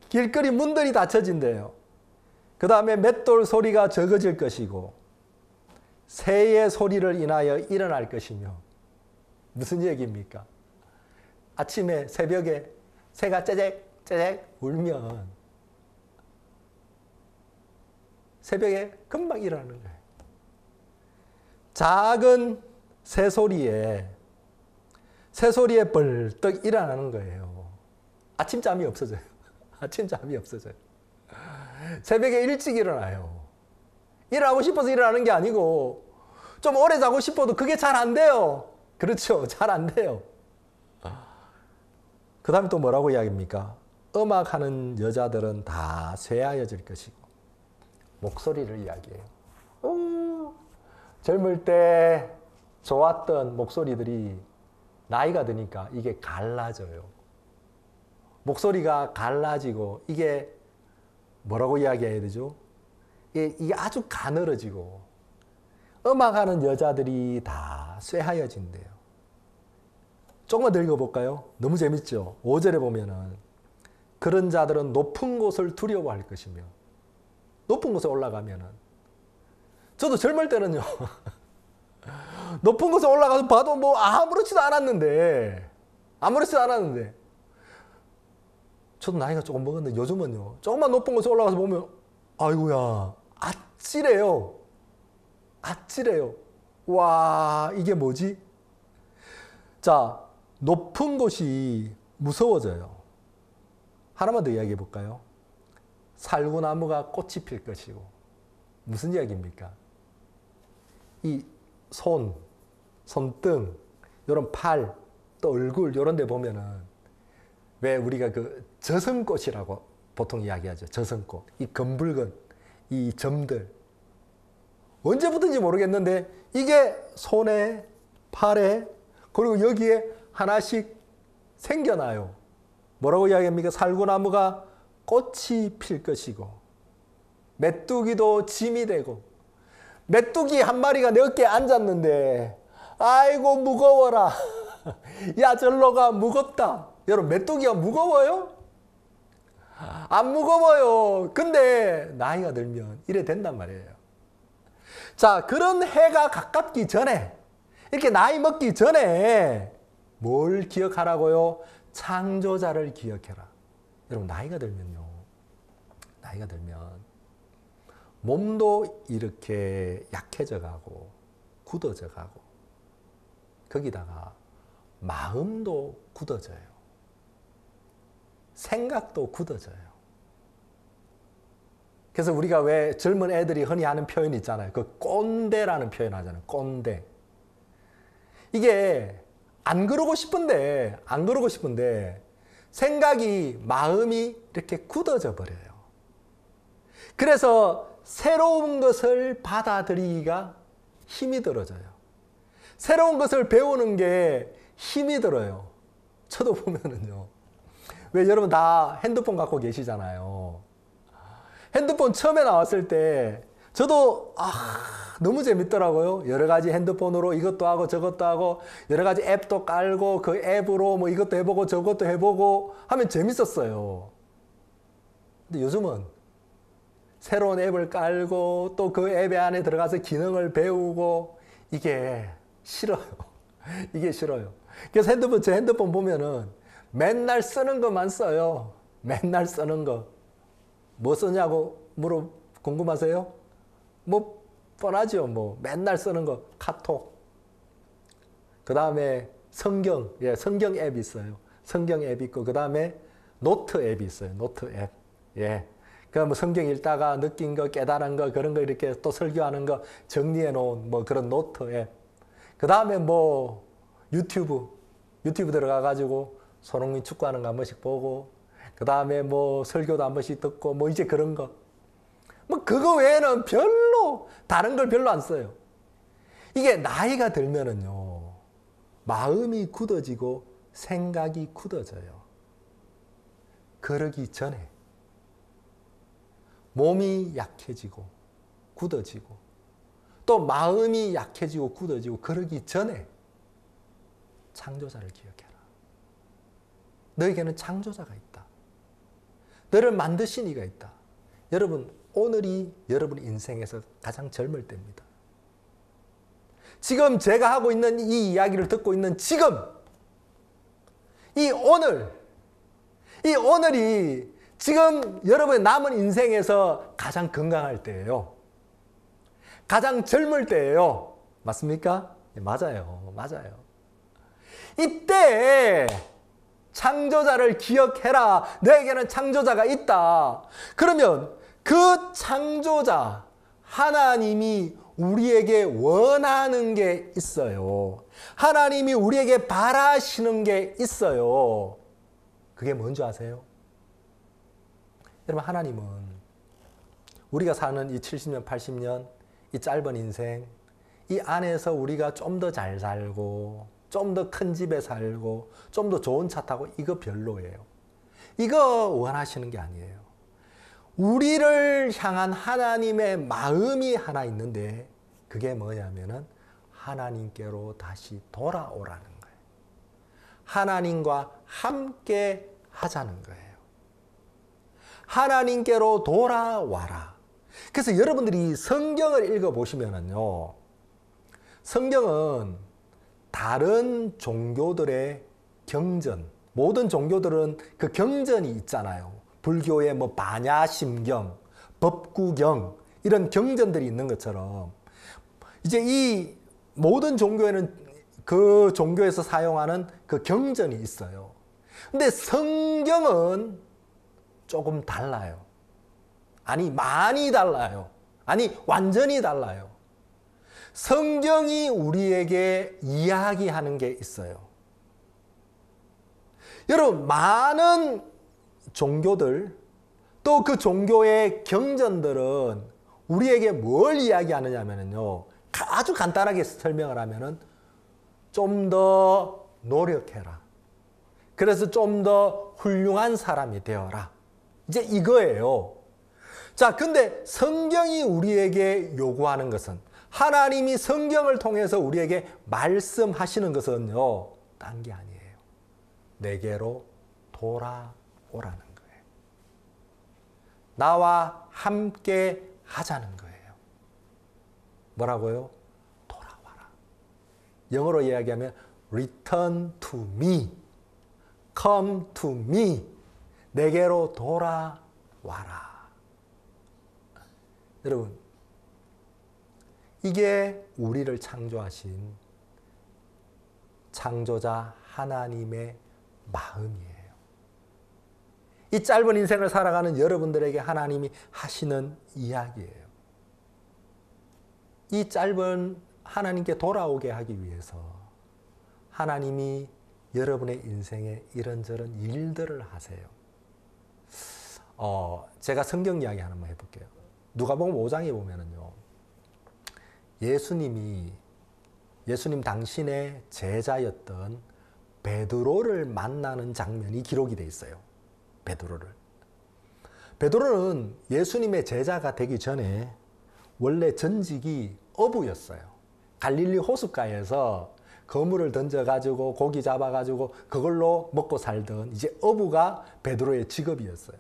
길거리 문들이 닫혀진대요. 그 다음에 맷돌 소리가 적어질 것이고 새의 소리를 인하여 일어날 것이며, 무슨 얘기입니까? 아침에 새벽에 새가 째잭째잭 울면 새벽에 금방 일어나는 거예요. 작은 새소리에 벌떡 일어나는 거예요. 아침잠이 없어져요. 아침잠이 없어져요. 새벽에 일찍 일어나요. 일어나고 싶어서 일어나는 게 아니고 좀 오래 자고 싶어도 그게 잘 안 돼요. 그렇죠. 잘 안 돼요. 그 다음에 또 뭐라고 이야기합니까? 음악하는 여자들은 다 쇠하여질 것이고, 목소리를 이야기해요. 젊을 때 좋았던 목소리들이 나이가 드니까 이게 갈라져요. 목소리가 갈라지고 이게 뭐라고 이야기해야 되죠? 이게 아주 가늘어지고 음악하는 여자들이 다 쇠하여진대요. 조금만 더 읽어볼까요? 너무 재밌죠? 5절에 보면은 그런 자들은 높은 곳을 두려워할 것이며, 높은 곳에 올라가면은 저도 젊을 때는요. 높은 곳에 올라가서 봐도 뭐 아무렇지도 않았는데 저도 나이가 조금 먹었는데 요즘은요. 조금만 높은 곳에 올라가서 보면 아이고야 아찔해요. 와 이게 뭐지? 자, 높은 곳이 무서워져요. 하나만 더 이야기해 볼까요? 살구나무가 꽃이 필 것이고. 무슨 이야기입니까? 이 손등, 이런 팔, 또 얼굴 이런 데 보면은 왜 우리가 그 저승꽃이라고 보통 이야기하죠. 저승꽃. 이 검붉은 이 점들. 언제부터인지 모르겠는데 이게 손에, 팔에, 그리고 여기에 하나씩 생겨나요. 뭐라고 이야기합니까? 살구나무가 꽃이 필 것이고 메뚜기도 짐이 되고 메뚜기 한 마리가 내 어깨에 앉았는데 아이고 무거워라. 야 절로 가 무겁다. 여러분 메뚜기가 무거워요? 안 무거워요. 근데 나이가 들면 이래 된단 말이에요. 자, 그런 해가 가깝기 전에 이렇게 나이 먹기 전에 뭘 기억하라고요? 창조자를 기억해라. 여러분 나이가 들면 몸도 이렇게 약해져 가고 굳어져 가고 거기다가 마음도 굳어져요. 생각도 굳어져요. 그래서 우리가 왜 젊은 애들이 흔히 하는 표현 있잖아요. 그 꼰대라는 표현 하잖아요. 꼰대. 이게 안 그러고 싶은데 생각이 마음이 이렇게 굳어져 버려요. 그래서 새로운 것을 받아들이기가 힘이 들어져요. 새로운 것을 배우는 게 힘이 들어요. 저도 보면은요. 왜 여러분 다 핸드폰 갖고 계시잖아요. 핸드폰 처음에 나왔을 때 저도 너무 재밌더라고요. 여러 가지 핸드폰으로 이것도 하고 저것도 하고 여러 가지 앱도 깔고 그 앱으로 뭐 이것도 해보고 저것도 해보고 하면 재밌었어요. 근데 요즘은 새로운 앱을 깔고 또 그 앱 안에 들어가서 기능을 배우고 이게 싫어요. 이게 싫어요. 그래서 제 핸드폰 보면은 맨날 쓰는 것만 써요. 맨날 쓰는 거. 뭐 쓰냐고 궁금하세요? 뭐 뻔하죠. 뭐 맨날 쓰는 거 카톡. 그 다음에 성경 앱 있어요. 성경 앱 있고 그 다음에 노트 앱이 있어요. 노트 앱. 그러니까 뭐 성경 읽다가 느낀 거 깨달은 거 그런 거 이렇게 또 설교하는 거 정리해 놓은 뭐 그런 노트 앱. 그 다음에 뭐 유튜브 들어가 가지고 손흥민 축구하는 거 한 번씩 보고 그 다음에 뭐 설교도 한 번씩 듣고 뭐 이제 그런 거. 뭐 그거 외에는 다른 걸 별로 안 써요. 이게 나이가 들면은요. 마음이 굳어지고 생각이 굳어져요. 그러기 전에 몸이 약해지고 굳어지고 또 마음이 약해지고 굳어지고 그러기 전에 창조자를 기억해라. 너에게는 창조자가 있다. 너를 만드신 이가 있다. 여러분 오늘이 여러분 인생에서 가장 젊을 때입니다. 지금 제가 하고 있는 이 이야기를 듣고 있는 지금 이 오늘이 지금 여러분의 남은 인생에서 가장 건강할 때예요. 가장 젊을 때예요. 맞습니까? 네, 맞아요. 이때 창조자를 기억해라. 너에게는 창조자가 있다. 그러면 그 창조자 하나님이 우리에게 원하는 게 있어요. 하나님이 우리에게 바라시는 게 있어요. 그게 뭔지 아세요? 여러분 하나님은 우리가 사는 이 70년, 80년 이 짧은 인생 이 안에서 우리가 좀 더 잘 살고 좀 더 큰 집에 살고 좀 더 좋은 차 타고 이거 별로예요. 이거 원하시는 게 아니에요. 우리를 향한 하나님의 마음이 하나 있는데 그게 뭐냐면은 하나님께로 다시 돌아오라는 거예요. 하나님과 함께 하자는 거예요. 하나님께로 돌아와라. 그래서 여러분들이 성경을 읽어보시면은요, 성경은 다른 종교들의 경전, 모든 종교들은 그 경전이 있잖아요. 불교의 뭐 반야심경, 법구경, 이런 경전들이 있는 것처럼 이제 이 모든 종교에는 그 종교에서 사용하는 그 경전이 있어요. 근데 성경은 조금 달라요. 아니, 많이 달라요. 아니, 완전히 달라요. 성경이 우리에게 이야기하는 게 있어요. 여러분, 많은 종교들, 또 그 종교의 경전들은 우리에게 뭘 이야기하느냐면요, 아주 간단하게 설명을 하면은 좀 더 노력해라. 그래서 좀 더 훌륭한 사람이 되어라. 이제 이거예요. 자, 근데 성경이 우리에게 요구하는 것은, 하나님이 성경을 통해서 우리에게 말씀하시는 것은요, 딴 게 아니에요. 내게로 돌아오라는 거예요. 나와 함께 하자는 거예요. 뭐라고요? 돌아와라. 영어로 이야기하면 return to me, come to me, 내게로 돌아와라. 여러분, 이게 우리를 창조하신 창조자 하나님의 마음이에요. 이 짧은 인생을 살아가는 여러분들에게 하나님이 하시는 이야기예요. 이 짧은 하나님께 돌아오게 하기 위해서 하나님이 여러분의 인생에 이런저런 일들을 하세요. 제가 성경 이야기 하나만 해볼게요. 누가복음 5장에 보면은요, 예수님 당신의 제자였던 베드로를 만나는 장면이 기록이 돼 있어요. 베드로는 예수님의 제자가 되기 전에 원래 전직이 어부였어요. 갈릴리 호숫가에서 그물을 던져가지고 고기 잡아가지고 그걸로 먹고 살던 이제 어부가 베드로의 직업이었어요.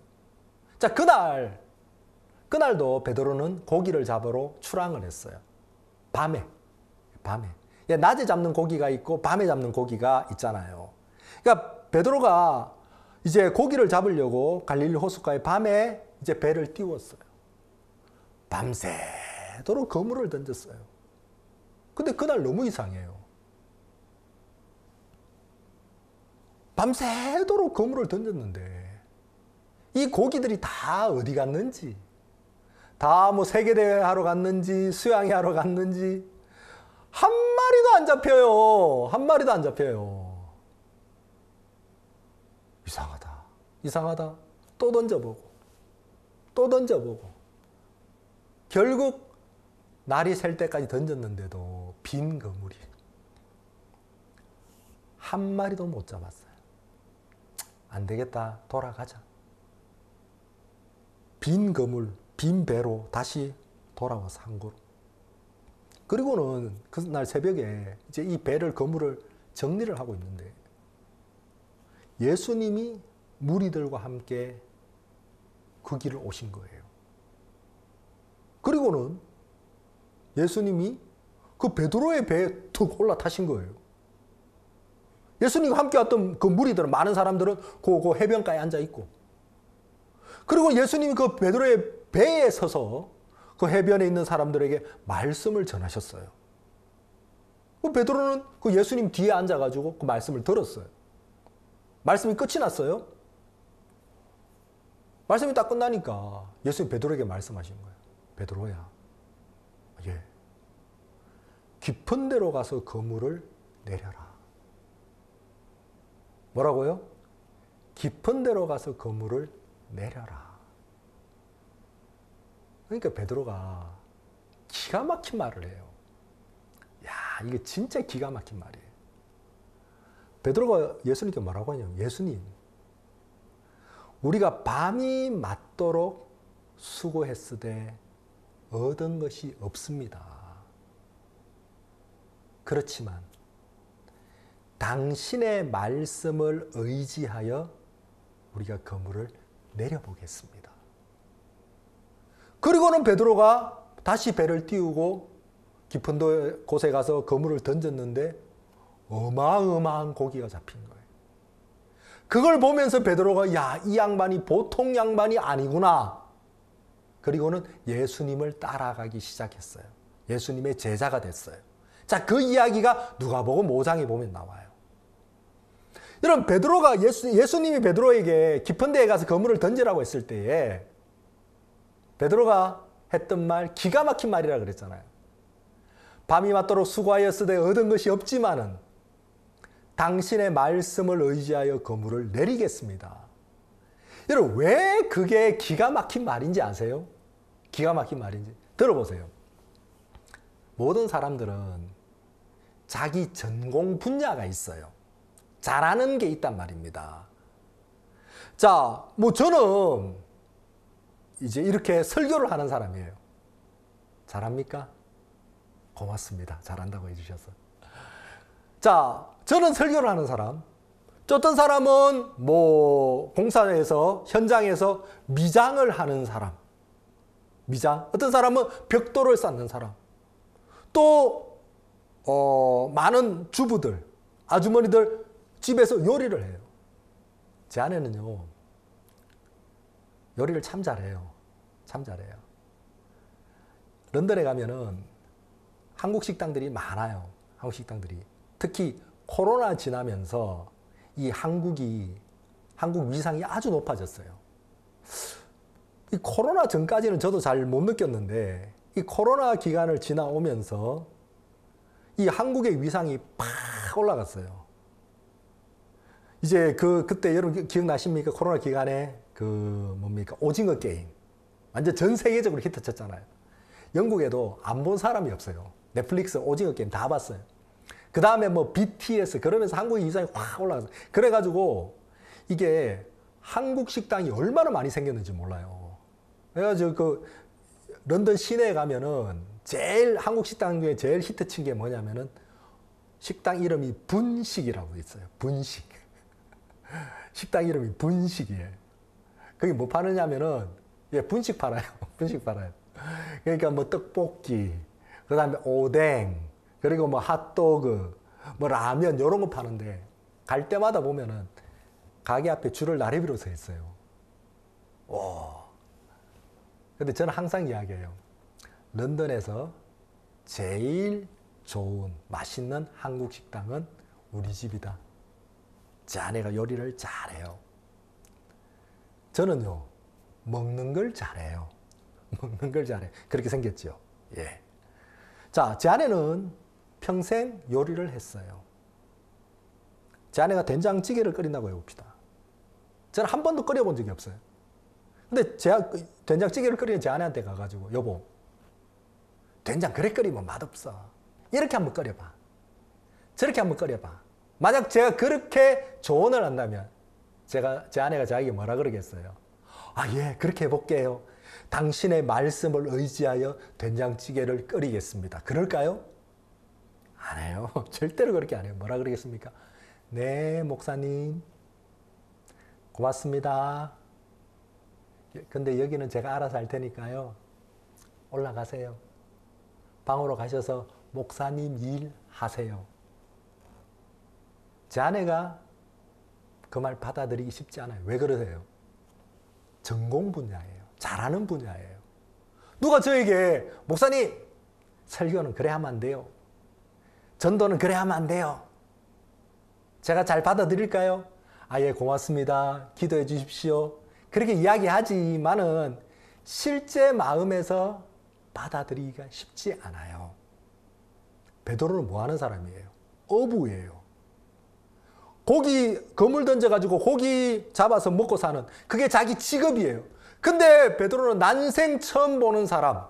자, 그날도 베드로는 고기를 잡으러 출항을 했어요. 밤에. 낮에 잡는 고기가 있고 밤에 잡는 고기가 있잖아요. 그러니까 베드로가 이제 고기를 잡으려고 갈릴리 호숫가에 밤에 이제 배를 띄웠어요. 밤새도록 그물을 던졌어요. 근데 그날 너무 이상해요. 밤새도록 그물을 던졌는데 이 고기들이 다 어디 갔는지, 다 뭐 세계대회 하러 갔는지 수양회 하러 갔는지 한 마리도 안 잡혀요. 한 마리도 안 잡혀요. 이상하다. 또 던져보고 결국 날이 셀 때까지 던졌는데도 빈 그물이 한 마리도 못 잡았어요. 안 되겠다, 돌아가자. 빈 그물, 빈 배로 다시 돌아와서 항구로. 그리고는 그날 새벽에 이제 이 배를, 그물을 정리를 하고 있는데 예수님이 무리들과 함께 그 길을 오신 거예요. 그리고는 예수님이 그 베드로의 배에 툭 올라타신 거예요. 예수님과 함께 왔던 그 무리들은, 많은 사람들은 그 해변가에 앉아 있고, 그리고 예수님이 그 베드로의 배에 서서 그 해변에 있는 사람들에게 말씀을 전하셨어요. 그 베드로는 그 예수님 뒤에 앉아가지고 그 말씀을 들었어요. 말씀이 끝이 났어요. 말씀이 딱 끝나니까 예수님 베드로에게 말씀하신 거예요. 베드로야, 깊은 데로 가서 그물을 내려라. 뭐라고요? 깊은 데로 가서 그물을 내려라. 그러니까 베드로가 기가 막힌 말을 해요. 야, 이게 진짜 기가 막힌 말이에요. 베드로가 예수님께 뭐라고 하냐면, 예수님, 우리가 밤이 맞도록 수고했으되 얻은 것이 없습니다. 그렇지만 당신의 말씀을 의지하여 우리가 그물을 내려보겠습니다. 그리고는 베드로가 다시 배를 띄우고 깊은 곳에 가서 그물을 던졌는데 어마어마한 고기가 잡힌 거예요. 그걸 보면서 베드로가 야, 이 양반이 보통 양반이 아니구나. 그리고는 예수님을 따라가기 시작했어요. 예수님의 제자가 됐어요. 자, 그 이야기가 누가복음 5장에 보면 나와요. 여러분, 베드로가 예수님이 베드로에게 깊은 데에 가서 그물을 던지라고 했을 때에 베드로가 했던 말 기가 막힌 말이라 그랬잖아요. 밤이 맞도록 수고하였으되 얻은 것이 없지만은 당신의 말씀을 의지하여 그물을 내리겠습니다. 여러분, 왜 그게 기가 막힌 말인지 아세요? 기가 막힌 말인지 들어보세요. 모든 사람들은 자기 전공 분야가 있어요. 잘하는 게 있단 말입니다. 자, 뭐 저는 이제 이렇게 설교를 하는 사람이에요. 잘합니까? 고맙습니다. 잘한다고 해주셔서. 자, 저는 설교를 하는 사람. 어떤 사람은 뭐 공사에서 현장에서 미장을 하는 사람. 미장. 어떤 사람은 벽돌을 쌓는 사람. 또 많은 주부들, 아주머니들 집에서 요리를 해요. 제 아내는요, 요리를 참 잘해요. 참 잘해요. 런던에 가면은 한국 식당들이 많아요. 한국 식당들이. 특히 코로나 지나면서 이 한국 위상이 아주 높아졌어요. 이 코로나 전까지는 저도 잘 못 느꼈는데 이 코로나 기간을 지나오면서 이 한국의 위상이 팍 올라갔어요. 이제 그때 여러분 기억나십니까? 코로나 기간에 오징어 게임. 완전 전 세계적으로 히트쳤잖아요. 영국에도 안 본 사람이 없어요. 넷플릭스 오징어 게임 다 봤어요. 그 다음에 뭐 BTS 그러면서 한국의 위상이 확 올라갔어요. 그래가지고 이게 한국 식당이 얼마나 많이 생겼는지 몰라요. 그래가지고 런던 시내에 가면은 제일 한국 식당 중에 제일 히트친 게 뭐냐면은 식당 이름이 분식이라고 있어요. 분식. 식당 이름이 분식이에요. 거기 뭐 파느냐면은 분식 팔아요. 분식 팔아요. 그러니까 뭐 떡볶이, 그 다음에 오뎅, 그리고 뭐 핫도그, 뭐 라면 이런 거 파는데 갈 때마다 보면은 가게 앞에 줄을 나래비로 서 있어요. 와. 근데 저는 항상 이야기해요. 런던에서 제일 좋은 맛있는 한국 식당은 우리 집이다. 제 아내가 요리를 잘해요. 저는요, 먹는 걸 잘해요. 먹는 걸 잘해. 그렇게 생겼죠. 예. 자, 제 아내는 평생 요리를 했어요. 제 아내가 된장찌개를 끓인다고 해봅시다. 저는 한 번도 끓여본 적이 없어요. 근데 제가 된장찌개를 끓이는 제 아내한테 가가지고, 여보, 된장 그래 끓이면 맛없어. 이렇게 한번 끓여봐. 저렇게 한번 끓여봐. 만약 제가 그렇게 조언을 한다면 제 아내가 자기에게 뭐라 그러겠어요? 아, 예, 그렇게 해볼게요. 당신의 말씀을 의지하여 된장찌개를 끓이겠습니다. 그럴까요? 안 해요. 절대로 그렇게 안 해요. 뭐라 그러겠습니까? 네, 목사님. 고맙습니다. 근데 여기는 제가 알아서 할 테니까요. 올라가세요. 방으로 가셔서 목사님 일 하세요. 제 아내가 그 말 받아들이기 쉽지 않아요. 왜 그러세요? 전공 분야예요. 잘하는 분야예요. 누가 저에게 목사님 설교는 그래 하면 안 돼요. 전도는 그래 하면 안 돼요. 제가 잘 받아들일까요? 아, 예, 고맙습니다. 기도해 주십시오. 그렇게 이야기하지만은 실제 마음에서 받아들이기가 쉽지 않아요. 베드로는 뭐 하는 사람이에요? 어부예요. 고기 그물 던져가지고 고기 잡아서 먹고 사는 그게 자기 직업이에요. 근데 베드로는 난생 처음 보는 사람.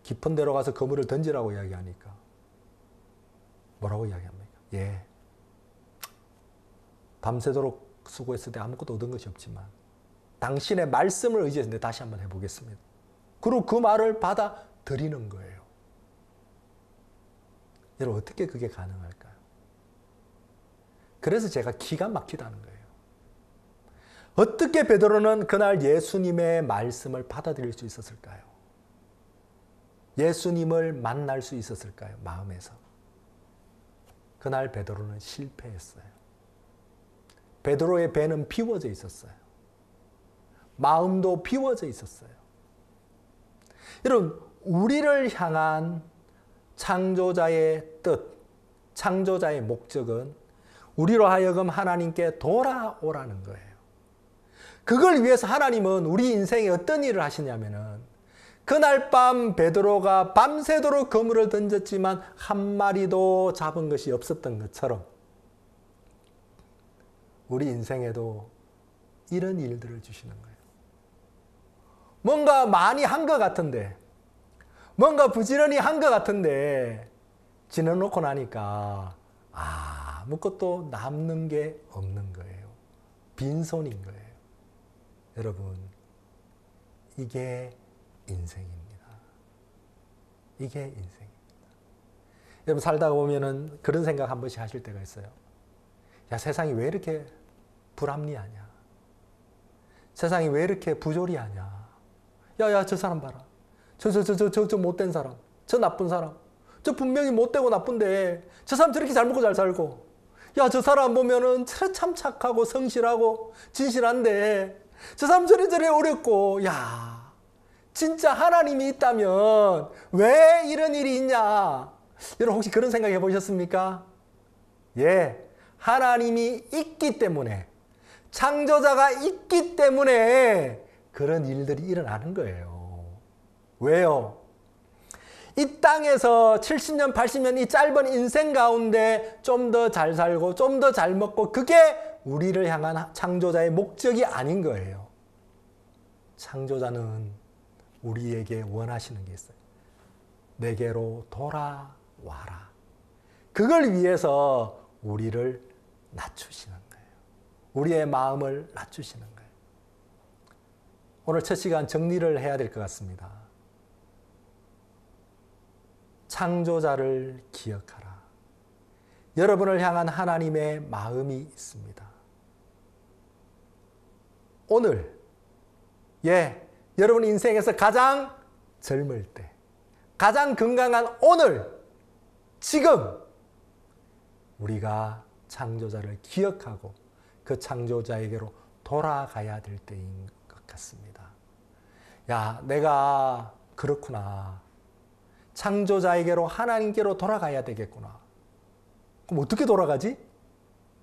깊은 데로 가서 그물을 던지라고 이야기하니까 뭐라고 이야기합니까? 예. 밤새도록 수고했을 때 아무것도 얻은 것이 없지만 당신의 말씀을 의지해서 다시 한번 해보겠습니다. 그리고 그 말을 받아들이는 거예요. 여러분, 어떻게 그게 가능할까요? 그래서 제가 기가 막히다는 거예요. 어떻게 베드로는 그날 예수님의 말씀을 받아들일 수 있었을까요? 예수님을 만날 수 있었을까요? 마음에서. 그날 베드로는 실패했어요. 베드로의 배는 비워져 있었어요. 마음도 비워져 있었어요. 여러분, 우리를 향한 창조자의 뜻, 창조자의 목적은 우리로 하여금 하나님께 돌아오라는 거예요. 그걸 위해서 하나님은 우리 인생에 어떤 일을 하시냐면은 그날 밤 베드로가 밤새도록 그물을 던졌지만 한 마리도 잡은 것이 없었던 것처럼 우리 인생에도 이런 일들을 주시는 거예요. 뭔가 많이 한 것 같은데, 뭔가 부지런히 한 것 같은데 지내놓고 나니까 아무것도 남는 게 없는 거예요. 빈손인 거예요. 여러분, 이게 인생입니다. 이게 인생입니다. 여러분, 살다가 보면은 그런 생각 한 번씩 하실 때가 있어요. 야, 세상이 왜 이렇게 불합리하냐? 세상이 왜 이렇게 부조리하냐? 야, 저 사람 봐라. 저 못된 사람. 저 나쁜 사람. 저 분명히 못되고 나쁜데 저 사람 저렇게 잘 먹고 잘 살고. 야, 저 사람 보면은 참 착하고 성실하고 진실한데 저 사람 저래 어렵고. 야, 진짜 하나님이 있다면 왜 이런 일이 있냐? 여러분, 혹시 그런 생각 해보셨습니까? 예, 하나님이 있기 때문에, 창조자가 있기 때문에 그런 일들이 일어나는 거예요. 왜요? 이 땅에서 70년, 80년 이 짧은 인생 가운데 좀 더 잘 살고 좀 더 잘 먹고, 그게 우리를 향한 창조자의 목적이 아닌 거예요. 창조자는 우리에게 원하시는 게 있어요. 내게로 돌아와라. 그걸 위해서 우리를 낮추시는 거예요. 우리의 마음을 낮추시는 거예요. 오늘 첫 시간 정리를 해야 될 것 같습니다. 창조자를 기억하라. 여러분을 향한 하나님의 마음이 있습니다. 오늘, 여러분 인생에서 가장 젊을 때, 가장 건강한 오늘, 지금 우리가 창조자를 기억하고 그 창조자에게로 돌아가야 될 때인 것 같습니다. 야, 내가 그렇구나. 창조자에게로, 하나님께로 돌아가야 되겠구나. 그럼 어떻게 돌아가지?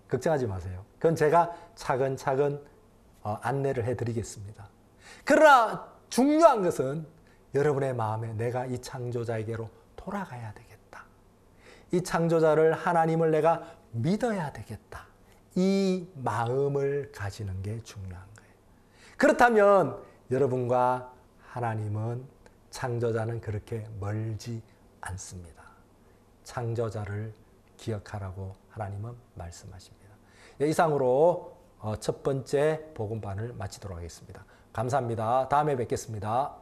걱정하지 마세요. 그건 제가 차근차근 안내를 해드리겠습니다. 그러나 중요한 것은 여러분의 마음에 내가 이 창조자에게로 돌아가야 되겠다. 이 창조자를, 하나님을 내가 믿어야 되겠다. 이 마음을 가지는 게 중요한 거예요. 그렇다면 여러분과 하나님은, 창조자는 그렇게 멀지 않습니다. 창조자를 기억하라고 하나님은 말씀하십니다. 이상으로 첫 번째 복음반을 마치도록 하겠습니다. 감사합니다. 다음에 뵙겠습니다.